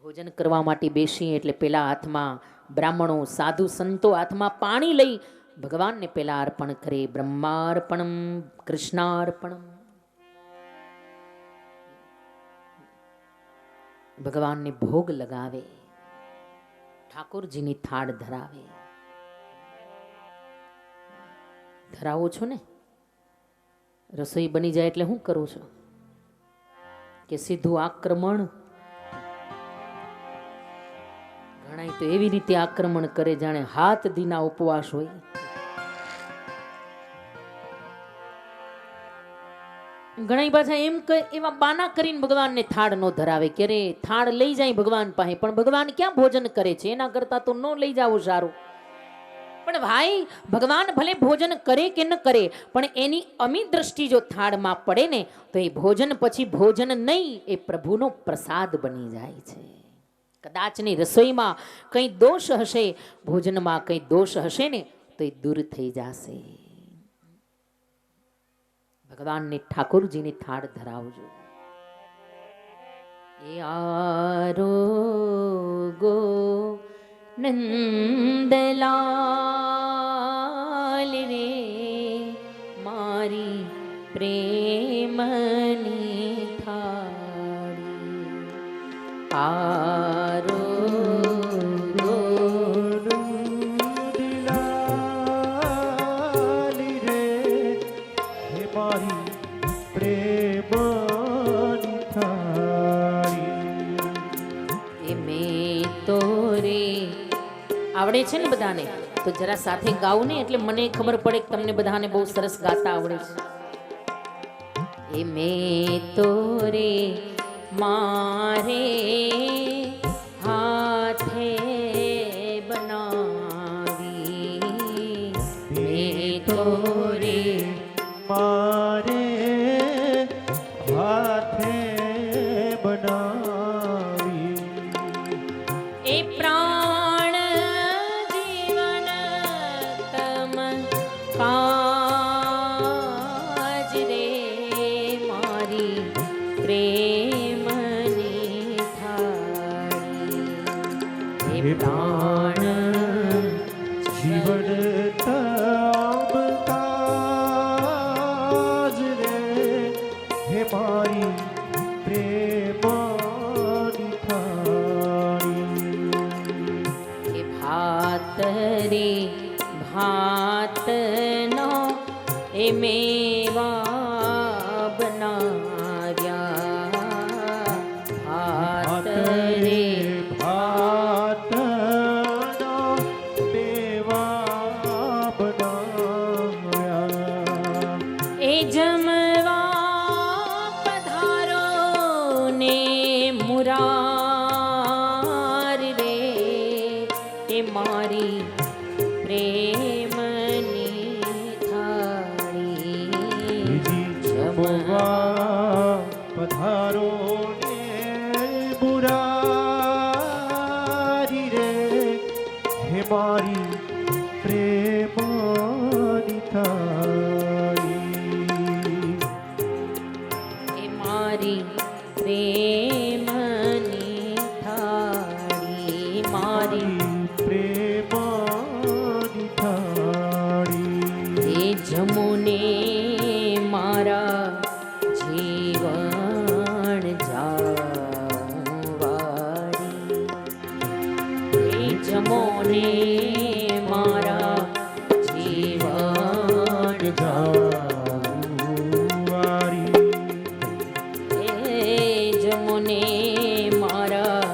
ભોજન કરવા માટે બેસીએ એટલે પેલા હાથમાં બ્રાહ્મણો, સાધુ, સંતો હાથમાં પાણી લઈ ભગવાનને પેલા અર્પણ કરે. બ્રહ્માર્પણમ કૃષ્ણાર્પણમ. ભગવાનને ભોગ લગાવે, ઠાકોરજીની થાળ ધરાવે. ધરાવો છો ને? રસોઈ બની જાય એટલે શું કરો છો? કે સીધું આક્રમણ? ઘણા તો એવી રીતે આક્રમણ કરે જાણે હાથ દીના ઉપવાસ હોય. ઘણા પાછા એમ એવા બાના કરીને ભગવાનને થાળ નો ધરાવે કે રે થાળ લઈ જાય ભગવાન પાસે, પણ ભગવાન ક્યાં ભોજન કરે છે? એના કરતા તો ન લઈ જાવું સારું. પણ ભાઈ, ભગવાન ભલે ભોજન કરે કે ન કરે, પણ એની અમી દ્રષ્ટિ જો થાળમાં પડે ને તો એ ભોજન પછી ભોજન નહીં, એ પ્રભુનો પ્રસાદ બની જાય છે. કદાચની રસોઈમાં કંઈ દોષ હશે, ભોજનમાં કંઈ દોષ હશે ને તો એ દૂર થઈ જશે. ભગવાનને ઠાકોરજીની થાળ ધરાવજો. એ આરોગો નંદલાલ રે મારી પ્રેમની થાળી. આરોગો નંદલાલી રે હે મારી પ્રેમની થાળી. એ મેં તો રે આવડે છે ને બધાને? તો જરા સાથે ગાવું ને એટલે મને ખબર પડે કે તમને બધાને બહુ સરસ ગાતા આવડે છે. એ મેં તો રે મારે હાથે બનાવી, મેં તો રે મારે હાથે બનાવી. એ પ્રાણ જીવન તમ કાજ રે મારી પ્રેમ હે પ્રાણ જીવન તમતાજ રે હે મારી પ્રેમાની થાળી કે ભાત રે ભાત નો એ મેવા બનાવ્યા ભાત રે ભાતનો મેવા બનાવ્યા એ જમવા પધારો ને મુરાર રે એ મારી પ્રેમની થાળી જમવા પધારો ને મુરારી રે હે મારી પ્રેમાની થાળી એ મારી પ્રેમની થાળી મારી પ્રેમાની થાળી એ જમુને મારા જીવન જાવારી એ જમોને મારા જીવન જાવારી એ જમોને મારા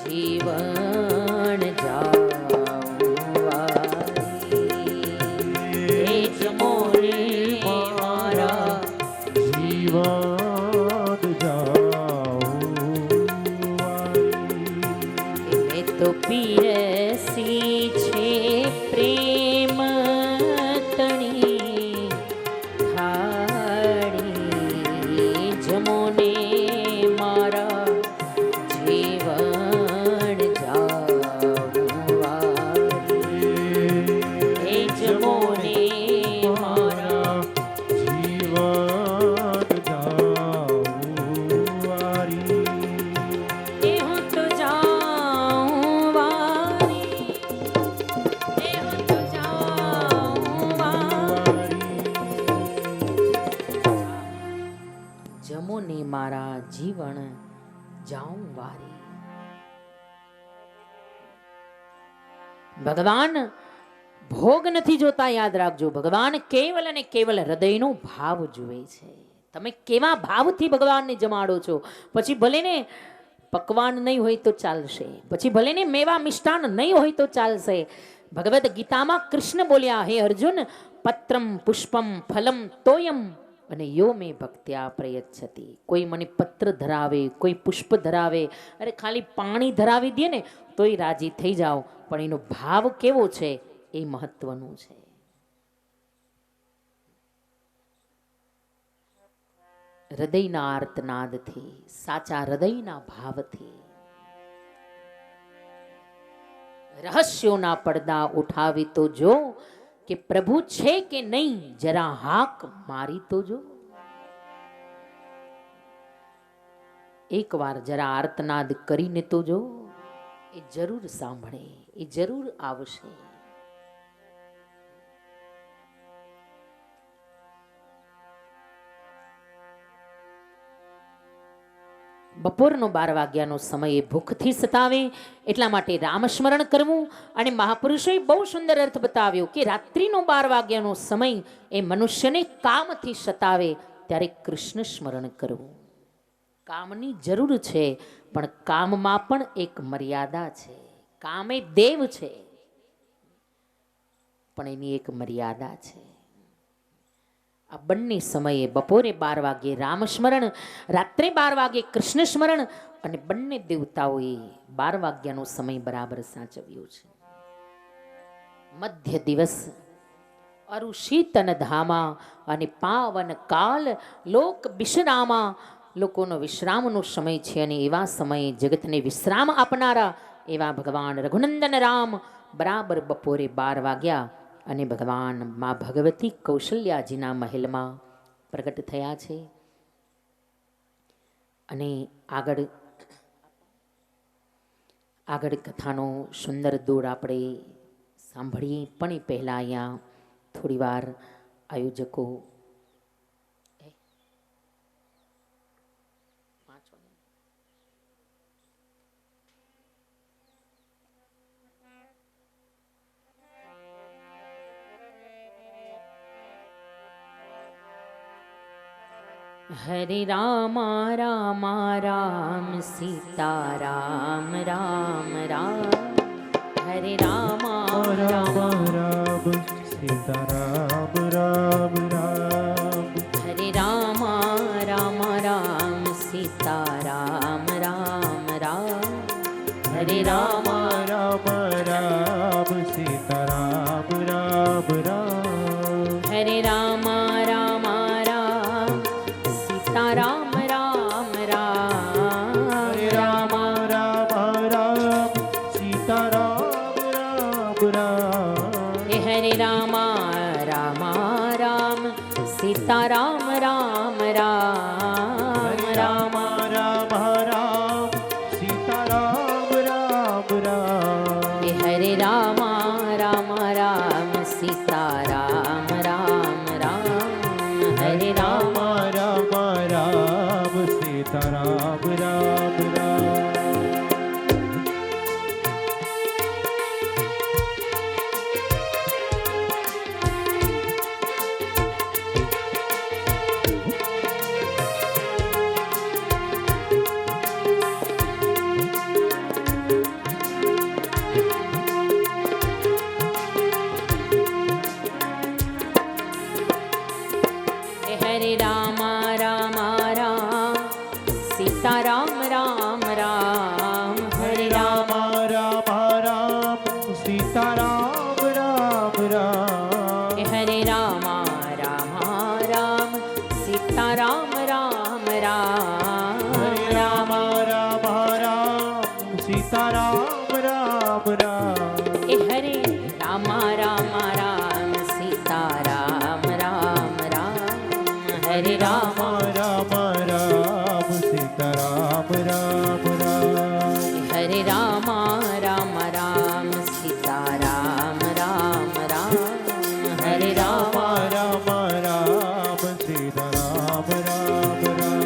જીવન જાવારી એ જમોને મારા જીવન જાવારી મેં તો પીરસી છે પ્રેમ તણી થાળી જમોને મારા જીવન જાવારી એ જમોને મારા જીવન જાવારી એ હું તો જાઉં વારી એ હું તો જાઉં વારી જમોને મારા જીવન જાઉં વારી ભગવાન ભોગ નથી જોતા, યાદ રાખજો. ભગવાન કેવલ અને કેવલ હૃદયનો ભાવ જુએ છે. તમે કેવા ભાવથી ભગવાનને જમાડો છો. પછી ભલે ને પકવાન નહીં હોય તો ચાલશે, પછી ભલે ને મેવા મિષ્ટાન નહીં હોય તો ચાલશે. ભગવદ્ ગીતામાં કૃષ્ણ બોલ્યા, હે અર્જુન, પત્રમ પુષ્પમ ફલમ તોયમ અને યો મે ભક્ત્યા પ્રયચ્છતિ. કોઈ મને પત્ર ધરાવે, કોઈ પુષ્પ ધરાવે, અરે ખાલી પાણી ધરાવી દે ને તોય રાજી થઈ જાઓ, પણ એનો ભાવ કેવો છે એ મહત્વનું છે. હૃદયના આર્તનાદથી, સાચા હૃદયના ભાવથી રહસ્યોના પડદા ઉઠાવી તો જો કે પ્રભુ છે કે નહીં, જરા હાક મારી તો જો. એકવાર જરા આર્તનાદ કરીને તો જો, એ જરૂર સાંભળે, એ જરૂર આવશે. બપોરનો 12 વાગ્યાનો સમય એ ભૂખથી સતાવે, એટલા માટે રામસ્મરણ કરવું. અને મહાપુરુષોએ બહુ સુંદર અર્થ બતાવ્યો કે રાત્રિનો 12 વાગ્યાનો સમય એ મનુષ્યને કામથી સતાવે ત્યારે કૃષ્ણ સ્મરણ કરવું. કામની જરૂર છે, પણ કામમાં પણ એક મર્યાદા છે. કામ એ દેવ છે, પણ એની એક મર્યાદા છે. આ બંને સમયે બપોરે 12 વાગે રામસ્મરણ, રાત્રે 12 વાગે કૃષ્ણ સ્મરણ, અને બંને દેવતાઓએ 12 વાગ્યાનો સમય બરાબર સાચવ્યો છે. મધ્ય દિવસ અરુષિતન ધામા અને પાવન કાલ લોક વિશ્રામા, લોકોનો વિશ્રામનો સમય છે. અને એવા સમયે જગતને વિશ્રામ આપનારા એવા ભગવાન રઘુનંદન રામ બરાબર બપોરે 12 વાગ્યા અને ભગવાન મા ભગવતી કૌશલ્યાજીના મહેલમાં પ્રગટ થયા છે. અને આગળ આગળ કથાનો સુંદર દોર આપણે સાંભળીએ, પણ એ પહેલાં અહીંયા થોડી વાર આયોજકો हरे राम राम राम सीता राम राम राम हरे राम राम राम सीता राम राम राम हरे राम राम राम सीता राम राम राम हरे राम राम राम सीता राम राम राम हरे राम राम राम सीता राम राम राम हरे राम राम राम सीता राम राम राम हे हरे राम राम राम सीता राम राम राम राम राम राम सीता राम राम राम हे हरे राम राम राम सीता राम राम राम हरे राम राम राम सीता राम राम राम हे हरे राम राम राम सीता राम राम राम हरे राम राम राम सीता राम राम राम हे हरे राम राम राम सीता राम राम राम हरे राम राम राम सीता राम राम राम हे हरे राम राम राम सीता राम राम राम हरे राम राम राम सीता राम राम राम हरे राम राम राम सीता राम राम राम हरे राम राम राम सीता राम राम राम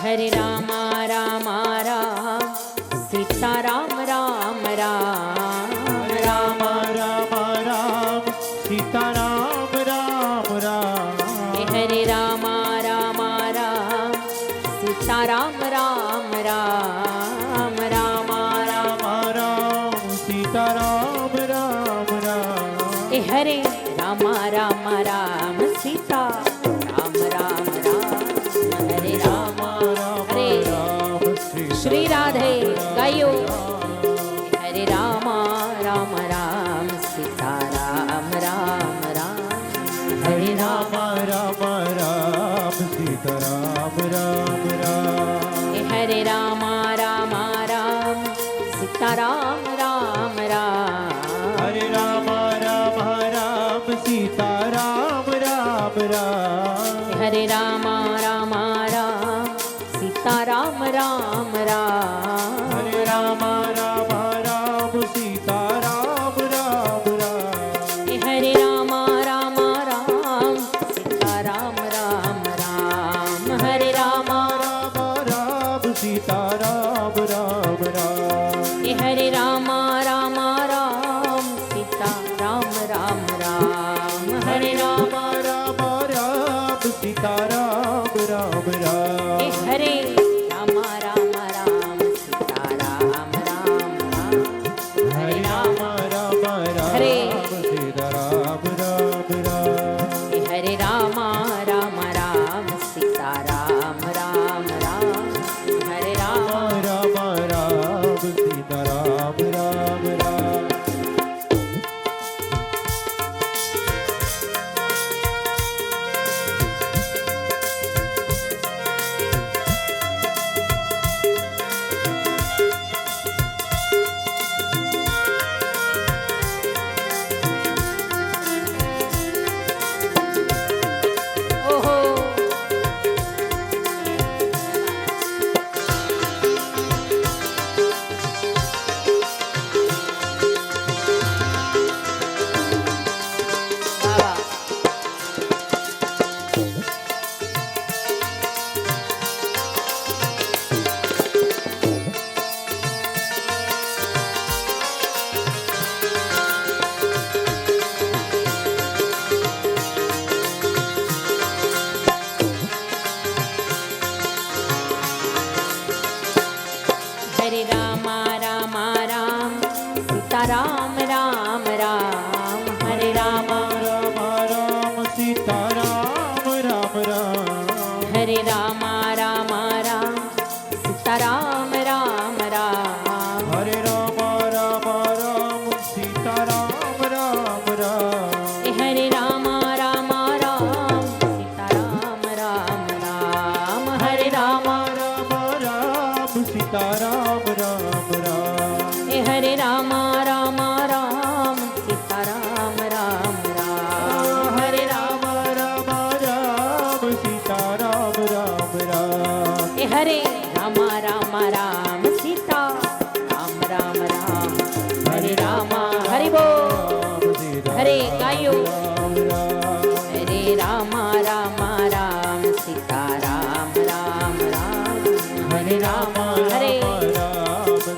हरे राम राम राम सीता राम राम राम राम राम राम सीता राम राम राम हे हरे राम राम राम सीता राम राम राम राम राम राम सीता राम राम राम हे हरे राम राम राम सीता राम राम राम हरे राम हरे राम श्री राधे गायो हरे राम राम राम सीता राम राम राम हरे राम राम राम सीता राम राम राम हे हरे राम राम राम सीता राम राम राम हरे राम राम राम सीता राम राम राम हरे राम राम राम सीता राम राम राम हरे राम राम राम सीता राम राम राम हे हरे राम राम राम सीता राम राम राम हरे राम राम राम सीता राम राम राम हे हरे राम राम राम सीता राम राम राम हरे राम राम राम सीता राम राम राम हे हरे राम राम राम सीता राम राम હરે રામ રામ રામ સીતા રામ રામ રામ હરે રામ હરિ બોલ હરે ગાયો હરે રામ રામ રામ સીતા રામ રામ રામ હરે રામ હરે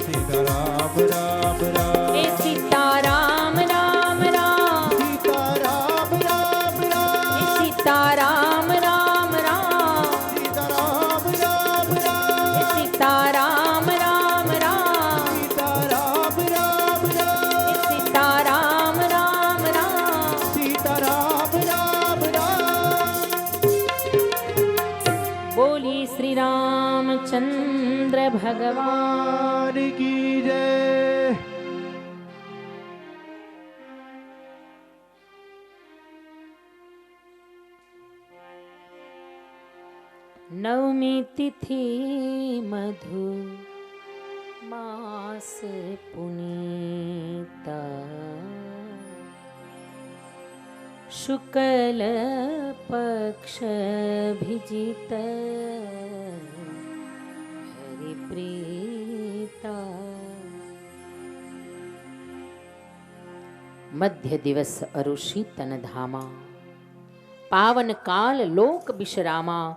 સીતા રામ રામ રામ એ સીતા રામ રામ રામ સીતા રામ રામ રામ એ સીતા રામ રામ રામ સીતા રામ રામ રામ એ સીતા રામ રામ રામ સીતા રામ રામ રામ એ સીતા રામ રામ રામ સીતા રામ રામ રામ બોલી શ્રી રામચંદ્ર ભગવાન ભગવાન કી જય નવમી તિથિ મધુ માસ પુનીતા શુક્લ પક્ષ ભિજિત હરિપ્રીતા મધ્ય દિવસ અરુષિ તન ધામા પાવન કાલ લોક બિશરામા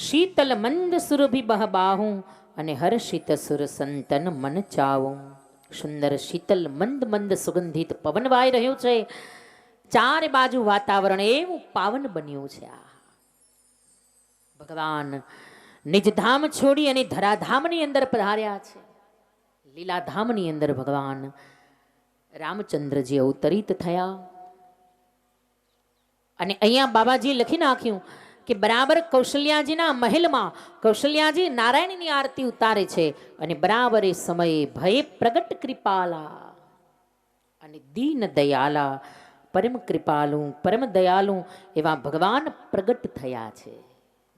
શીતલ મંદ સુરભિ બહબાહુ અને હર્ષિત સુર સંતન મન ચાવું. સુંદર શીતલ મંદ મંદ સુગંધિત પવન વાઈ રહ્યો છે. ચારે બાજુ વાતાવરણ એવું પાવન બન્યું છે. આ ભગવાન નિજ ધામ છોડી અને ધરાધામની અંદર પધાર્યા છે. લીલાધામની અંદર ભગવાન રામચંદ્રજી અવતરિત થયા. અને અહીંયા બાબાજી લખી નાખ્યું કે બરાબર કૌશલ્યાજીના મહેલમાં કૌશલ્યાજી નારાયણની આરતી ઉતારે છે અને બરાબર એ સમયે ભય પ્રગટ કૃપાલા અને દીન દયાલા પરમ કૃપાલુ પરમ દયાલુ એવા ભગવાન પ્રગટ થયા છે.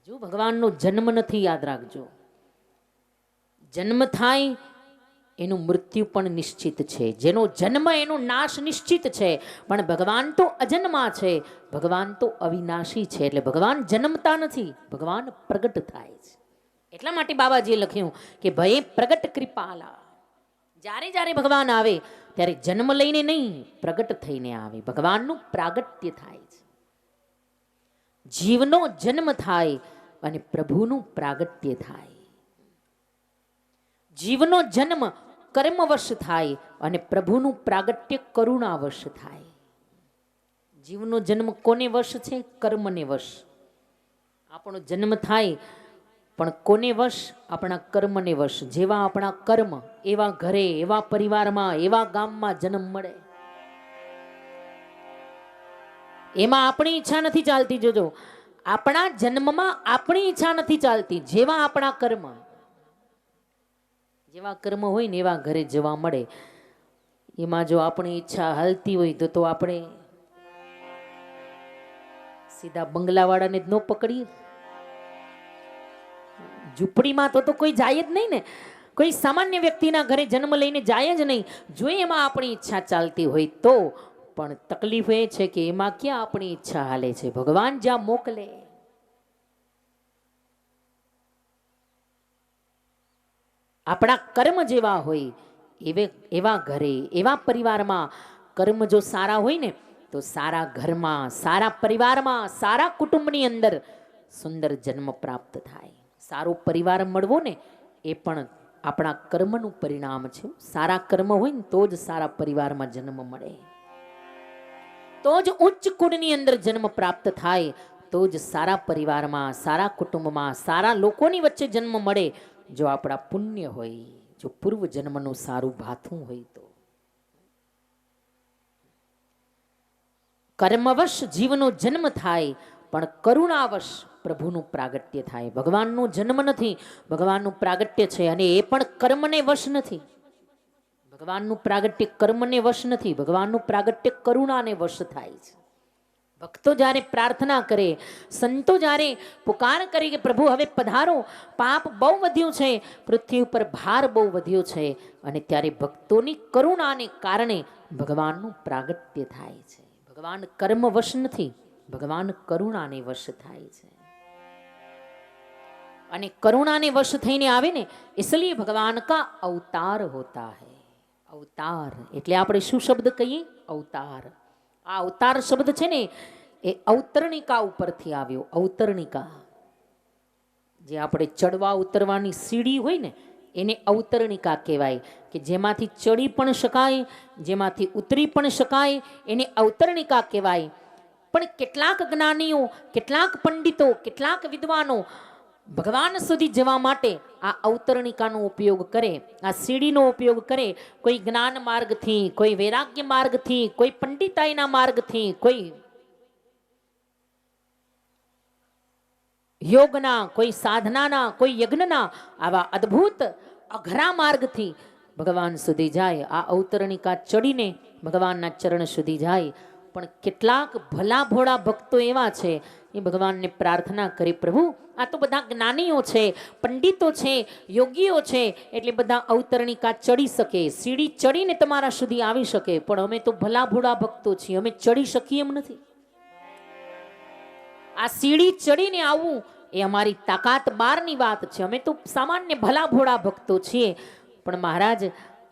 જો ભગવાનનો જન્મ નથી, યાદ રાખજો. જન્મ થાય એનું મૃત્યુ પણ નિશ્ચિત છે. જેનો જન્મ એનો નાશ નિશ્ચિત છે. પણ ભગવાન તો અજન્મા છે, ભગવાન તો અવિનાશી છે. એટલે ભગવાન જન્મતા નથી, ભગવાન પ્રગટ થાય છે. એટલા માટે બાબાજીએ લખ્યું કે ભય પ્રગટ કૃપાલા. જ્યારે જ્યારે ભગવાન આવે ત્યારે જન્મ લઈને નહીં, પ્રગટ થઈને આવે. ભગવાનનું પ્રાગટ્ય થાય છે. જીવનો જન્મ થાય અને પ્રભુનું પ્રાગટ્ય થાય. જીવનો જન્મ કર્મવશ થાય અને પ્રભુનું પ્રાગટ્ય કરુણાવશ થાય. જીવનો જન્મ કોને વશ છે? કર્મને વશ. આપણો જન્મ થાય પણ કોને વશ? આપણા કર્મને વશ. જેવા આપણા કર્મ એવા ઘરે, એવા પરિવારમાં, એવા ગામમાં જન્મ મળે. એમાં આપણી ઈચ્છા નથી ચાલતી. જોજો, આપણા જન્મમાં આપણી ઈચ્છા નથી ચાલતી. જેવા આપણા કર્મ, જેવા કર્મ હોય ને એવા ઘરે જવા મળે. એમાં જો આપણી ઈચ્છા હાલતી હોય તો આપણે સીધા બંગલાવાળાને જ ન પકડીએ. ઝૂંપડીમાં તો કોઈ જાય જ નહીં ને. કોઈ સામાન્ય વ્યક્તિના ઘરે જન્મ લઈને જાય જ નહીં. જો એમાં આપણી ઈચ્છા ચાલતી હોય તો. પણ તકલીફ એ છે કે એમાં ક્યાં આપણી ઈચ્છા હાલે છે. ભગવાન જ્યાં મોકલે. આપણા કર્મ જેવા હોય એવા ઘરે, એવા પરિવારમાં કર્મ જો સારા હોય ને તો સારા ઘરમાં, સારા પરિવારમાં, સારા કુટુંબની અંદર સુંદર જન્મ પ્રાપ્ત થાય. સારો પરિવાર મળવો ને એ પણ આપણા કર્મનું પરિણામ છે. સારા કર્મ હોય ને તો જ સારા પરિવારમાં જન્મ મળે, તો જ ઉચ્ચ કુળની અંદર જન્મ પ્રાપ્ત થાય, તો જ સારા પરિવારમાં, સારા કુટુંબમાં, સારા લોકોની વચ્ચે જન્મ મળે. જો આપણા પુણ્ય હોય, જો પૂર્વ જન્મનું સારું ભાથું હોય તો. કર્મવશ જીવનો જન્મ થાય પણ કરુણાવશ પ્રભુનું પ્રાગટ્ય થાય. ભગવાનનો જન્મ નથી, ભગવાનનું પ્રાગટ્ય છે. અને એ પણ કર્મને વશ નથી. ભગવાનનું પ્રાગટ્ય કર્મને વશ નથી, ભગવાનનું પ્રાગટ્ય કરુણાને વશ થાય છે. ભક્તો જ્યારે પ્રાર્થના કરે, સંતો જ્યારે પુકાર કરે કે પ્રભુ હવે પધારો, પાપ બહુ વધ્યું છે, પૃથ્વી ઉપર ભાર બહુ વધ્યો છે, અને ત્યારે ભક્તોની કરુણાને કારણે ભગવાનનું પ્રાગટ્ય થાય છે. ભગવાન કર્મ વશ નથી, ભગવાન કરુણાને વશ થાય છે. અને કરુણાને વશ થઈને આવે ને, इसलिए ભગવાન કા અવતાર હોતા હૈ. અવતાર એટલે આપણે શું શબ્દ કહીએ? અવતાર. આ અવતાર શબ્દ છે ને એ અવતરણિકા ઉપરથી આવ્યો. અવતરણિકા, જે આપણે ચડવા ઉતરવાની સીડી હોય ને એને અવતરણિકા કહેવાય, કે જેમાંથી ચડી પણ શકાય, જેમાંથી ઉતરી પણ શકાય, એને અવતરણિકા કહેવાય. પણ કેટલાક જ્ઞાનીઓ, કેટલાક પંડિતો, કેટલાક વિદ્વાનો ભગવાન સુધી જવા માટે આ અવતરણિકાનો ઉપયોગ કરે, આ સીડીનો ઉપયોગ કરે. કોઈ જ્ઞાન માર્ગથી, કોઈ વૈરાગ્ય માર્ગથી, કોઈ પંડિતાઈના માર્ગથી, કોઈ યોગના, કોઈ સાધનાના, કોઈ યજ્ઞના, આવા અદ્ભુત અઘરા માર્ગથી ભગવાન સુધી જાય. આ અવતરણિકા ચડીને ભગવાનના ચરણ સુધી જાય. પણ કેટલાક ભલા ભોળા ભક્તો એવા છે, એ ભગવાનને પ્રાર્થના કરી, પ્રભુ આ તો બધા જ્ઞાનીઓ છે, પંડિતો છે, યોગીઓ છે, એટલે બધા અવતરણિકા ચડી શકે, સીડી ચડીને તમારા સુધી આવી શકે, પણ અમે તો ભલા ભોળા ભક્તો છીએ, અમે ચડી શકીએ એમ નથી. આ સીડી ચડીને આવવું એ અમારી તાકાત બહારની વાત છે. અમે તો સામાન્ય ભલા ભોળા ભક્તો છીએ. પણ મહારાજ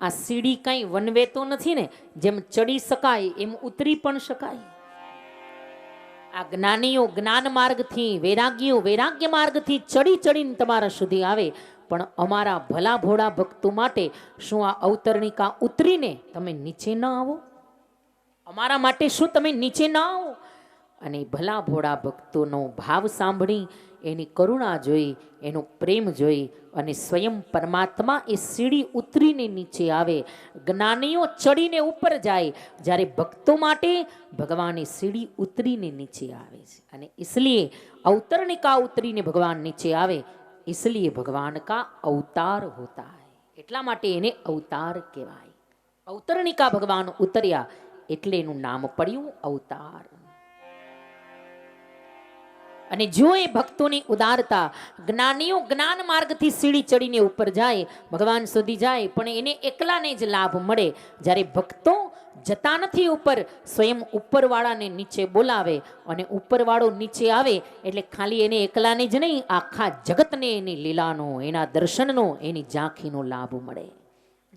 આ સીડી કંઈ વનવે તો નથી ને, જેમ ચડી શકાય એમ ઉતરી પણ શકાય. આ જ્ઞાનીઓ જ્ઞાન માર્ગથી, વૈરાગ્યો વૈરાગ્ય માર્ગથી ચડી ચડીને તમારા સુધી આવે. પણ અમારા ભલા ભોળા ભક્તો માટે શું આ અવતરણિકા ઉતરીને તમે નીચે ન આવો? અમારા માટે શું તમે નીચે ન આવો? અને ભલા ભોળા ભક્તોનો ભાવ સાંભળી, એની કરુણા જોઈ, એનો પ્રેમ જોઈ અને સ્વયં પરમાત્મા એ સીડી ઉતરીને નીચે આવે. જ્ઞાનીઓ ચડીને ઉપર જાય, જ્યારે ભક્તો માટે ભગવાન એ સીડી ઉતરીને નીચે આવે છે. અને इसलिए અવતરણિકા ઉતરીને ભગવાન નીચે આવે, इसलिए ભગવાન કા અવતાર હોતા હૈ. એટલા માટે એને અવતાર કહેવાય. અવતરણિકા ભગવાન ઉતર્યા એટલે એનું નામ પડ્યું અવતાર. અને જો એ ભક્તોની ઉદારતા, જ્ઞાનીઓ જ્ઞાન માર્ગથી સીડી ચડીને ઉપર જાય, ભગવાન સુધી જાય, પણ એને એકલાને જ લાભ મળે. જ્યારે ભક્તો જતા નથી ઉપર, સ્વયં ઉપરવાળાને નીચે બોલાવે, અને ઉપરવાળો નીચે આવે એટલે ખાલી એને એકલાને જ નહીં, આખા જગતને એની લીલાનો, એના દર્શનનો, એની ઝાંખીનો લાભ મળે.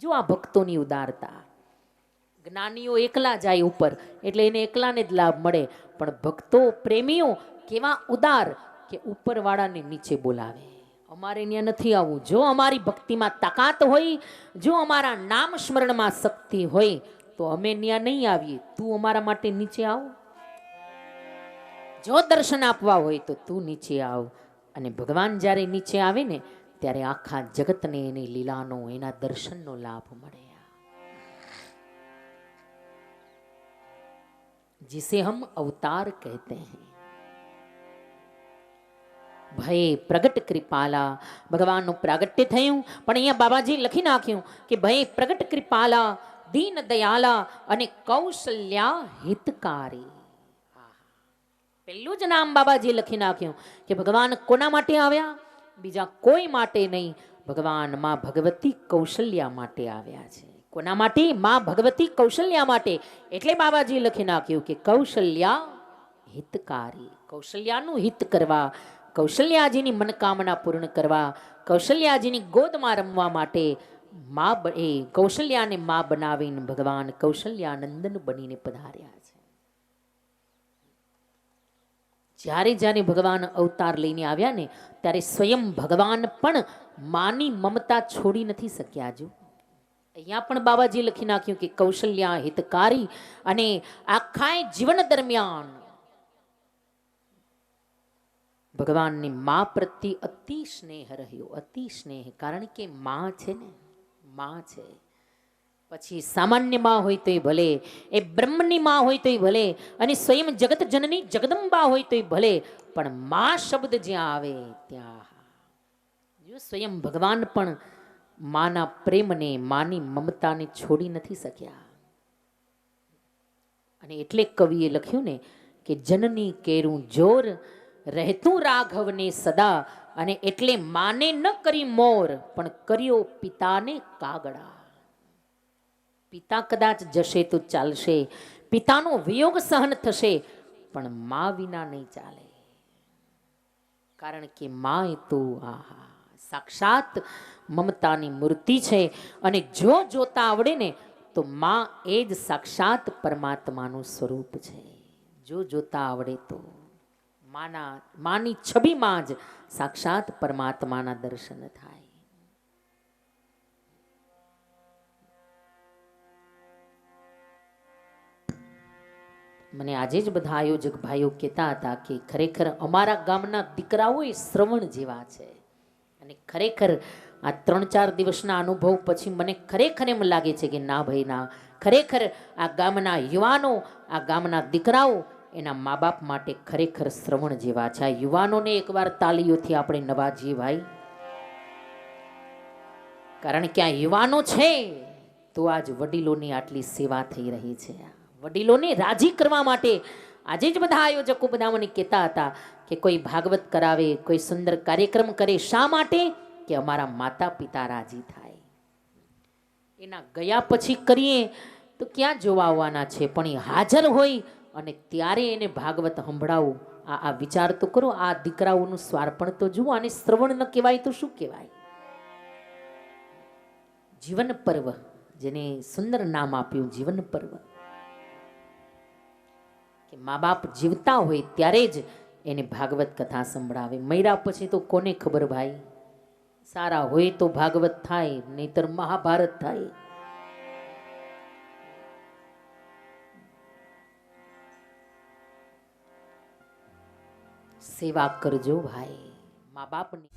જો આ ભક્તોની ઉદારતા. જ્ઞાનીઓ એકલા જાય ઉપર એટલે એને એકલાને જ લાભ મળે, પણ ભક્તો પ્રેમીઓ કેવા ઉદાર કે ઉપરવાળાને નીચે બોલાવે. અમારે ત્યાં નથી આવવું. જો અમારી ભક્તિમાં તાકાત હોય, જો અમારા નામ સ્મરણમાં શક્તિ હોય, તો અમે ત્યાં નહીં આવીએ, તું અમારા માટે નીચે આવ. જો દર્શન આપવા હોય તો તું નીચે આવ. અને ભગવાન જ્યારે નીચે આવે ને, ત્યારે આખા જગતને એની લીલાનો, એના દર્શનનો લાભ મળે. जिसे हम अवतार कहते हैं. ભય પ્રગટ કૃપાલા, ભગવાનનું પ્રાગટ્ય થયું. પણ અહીંયા બાબાજી લખી નાખ્યું કે ભય પ્રગટ કૃપાલા, દીન દયાલા અને કૌશલ્યા હિતકારી. પહેલું જ નામ બાબાજી લખી નાખ્યું કે ભગવાન કોના માટે આવ્યા? બીજા કોઈ માટે નહીં, ભગવાન માં ભગવતી કૌશલ્યા માટે આવ્યા છે. કોના માટે? માં ભગવતી કૌશલ્યા માટે. એટલે બાબાજી લખી નાખ્યું કે કૌશલ્યા હિતકારી. કૌશલ્યાનું હિત કરવા, કૌશલ્યાજીની મનકામના પૂર્ણ કરવા, કૌશલ્યાજીની ગોદમાં રમવા માટે એ કૌશલ્યાને માં બનાવીને ભગવાન કૌશલ્યાનંદન બનીને પધાર્યા છે. જ્યારે જ્યારે ભગવાન અવતાર લઈને આવ્યા ને, ત્યારે સ્વયં ભગવાન પણ માની મમતા છોડી નથી શક્યા. જો અહીંયા પણ બાબાજી લખી નાખ્યું કે કૌશલ્યા હિતકારી. અને આખા જીવન દરમિયાન ભગવાનની મા પ્રત્યે અતિ સ્નેહ રહ્યો, અતિ સ્નેહ. કારણ કે મા છે ને, મા છે. પછી સામાન્ય મા હોય તોય ભલે, એ બ્રહ્મની મા હોય તોય ભલે, અને સ્વયં જગત જનની જગદંબા હોય તોય ભલે, પણ મા શબ્દ જ્યાં આવે ત્યાં જો સ્વયં ભગવાન પણ માના પ્રેમને, માની મમતાને છોડી નથી શક્યા. અને એટલે કવિએ લખ્યું ને કે જનની કેરું જોર રહેતું રાઘવને સદા. અને એટલે માને ન કરી મોર, પણ કર્યો પિતાને કાગડા. પિતા કદાચ જશે તો ચાલશે, પિતાનો વિયોગ સહન થશે, પણ મા વિના નહીં ચાલે. કારણ કે માં એ તો આહા સાક્ષાત મમતાની મૂર્તિ છે. અને જો જોતા આવડે ને તો માં એ જ સાક્ષાત પરમાત્માનું સ્વરૂપ છે. જો જોતા આવડે તો માની છબીમાં જ સાક્ષાત પરમાત્માના દર્શન થાય. મને આજે જ બધા આયોજક ભાઈઓ કહેતા હતા કે ખરેખર અમારા ગામના દીકરાઓ એ શ્રવણ જેવા છે. અને ખરેખર આ 3-4 દિવસના અનુભવ પછી મને ખરેખર એમ લાગે છે કે ના ભાઈ ના, ખરેખર આ ગામના યુવાનો, આ ગામના દીકરાઓ એના મા બાપ માટે ખરેખર શ્રવણ જેવા છે. આ યુવાનોને એકવાર તાલીઓથી આપણે નવાજીએ ભાઈ, કારણ કે આ યુવાનો છે તો આજ વડીલોની આટલી સેવા થઈ રહી છે. વડીલોને રાજી કરવા માટે આજે જ બધા આયોજકો બધા મને કહેતા હતા કે કોઈ ભાગવત કરાવે, કોઈ સુંદર કાર્યક્રમ કરે. શા માટે? કે અમારા માતા પિતા રાજી થાય. એના ગયા પછી કરીએ તો ક્યાં જોવા આવવાના છે, પણ એ હાજર હોય અને ત્યારે એને ભાગવત સંભળાવું. આ વિચાર તો કરો. આ દીકરાઓનું સ્વાર્પણ તો જુઓ. આને શ્રવણ ન કહેવાય તો શું કહેવાય? જીવન પર્વ, જેને સુંદર નામ આપ્યું જીવન પર્વ. કે મા બાપ જીવતા હોય ત્યારે જ એને ભાગવત કથા સંભળાવે. મર્યા પછી તો કોને ખબર ભાઈ? સારા હોય તો ભાગવત થાય, નહીતર મહાભારત થાય. સેવા કરજો ભાઈ મા બાપની.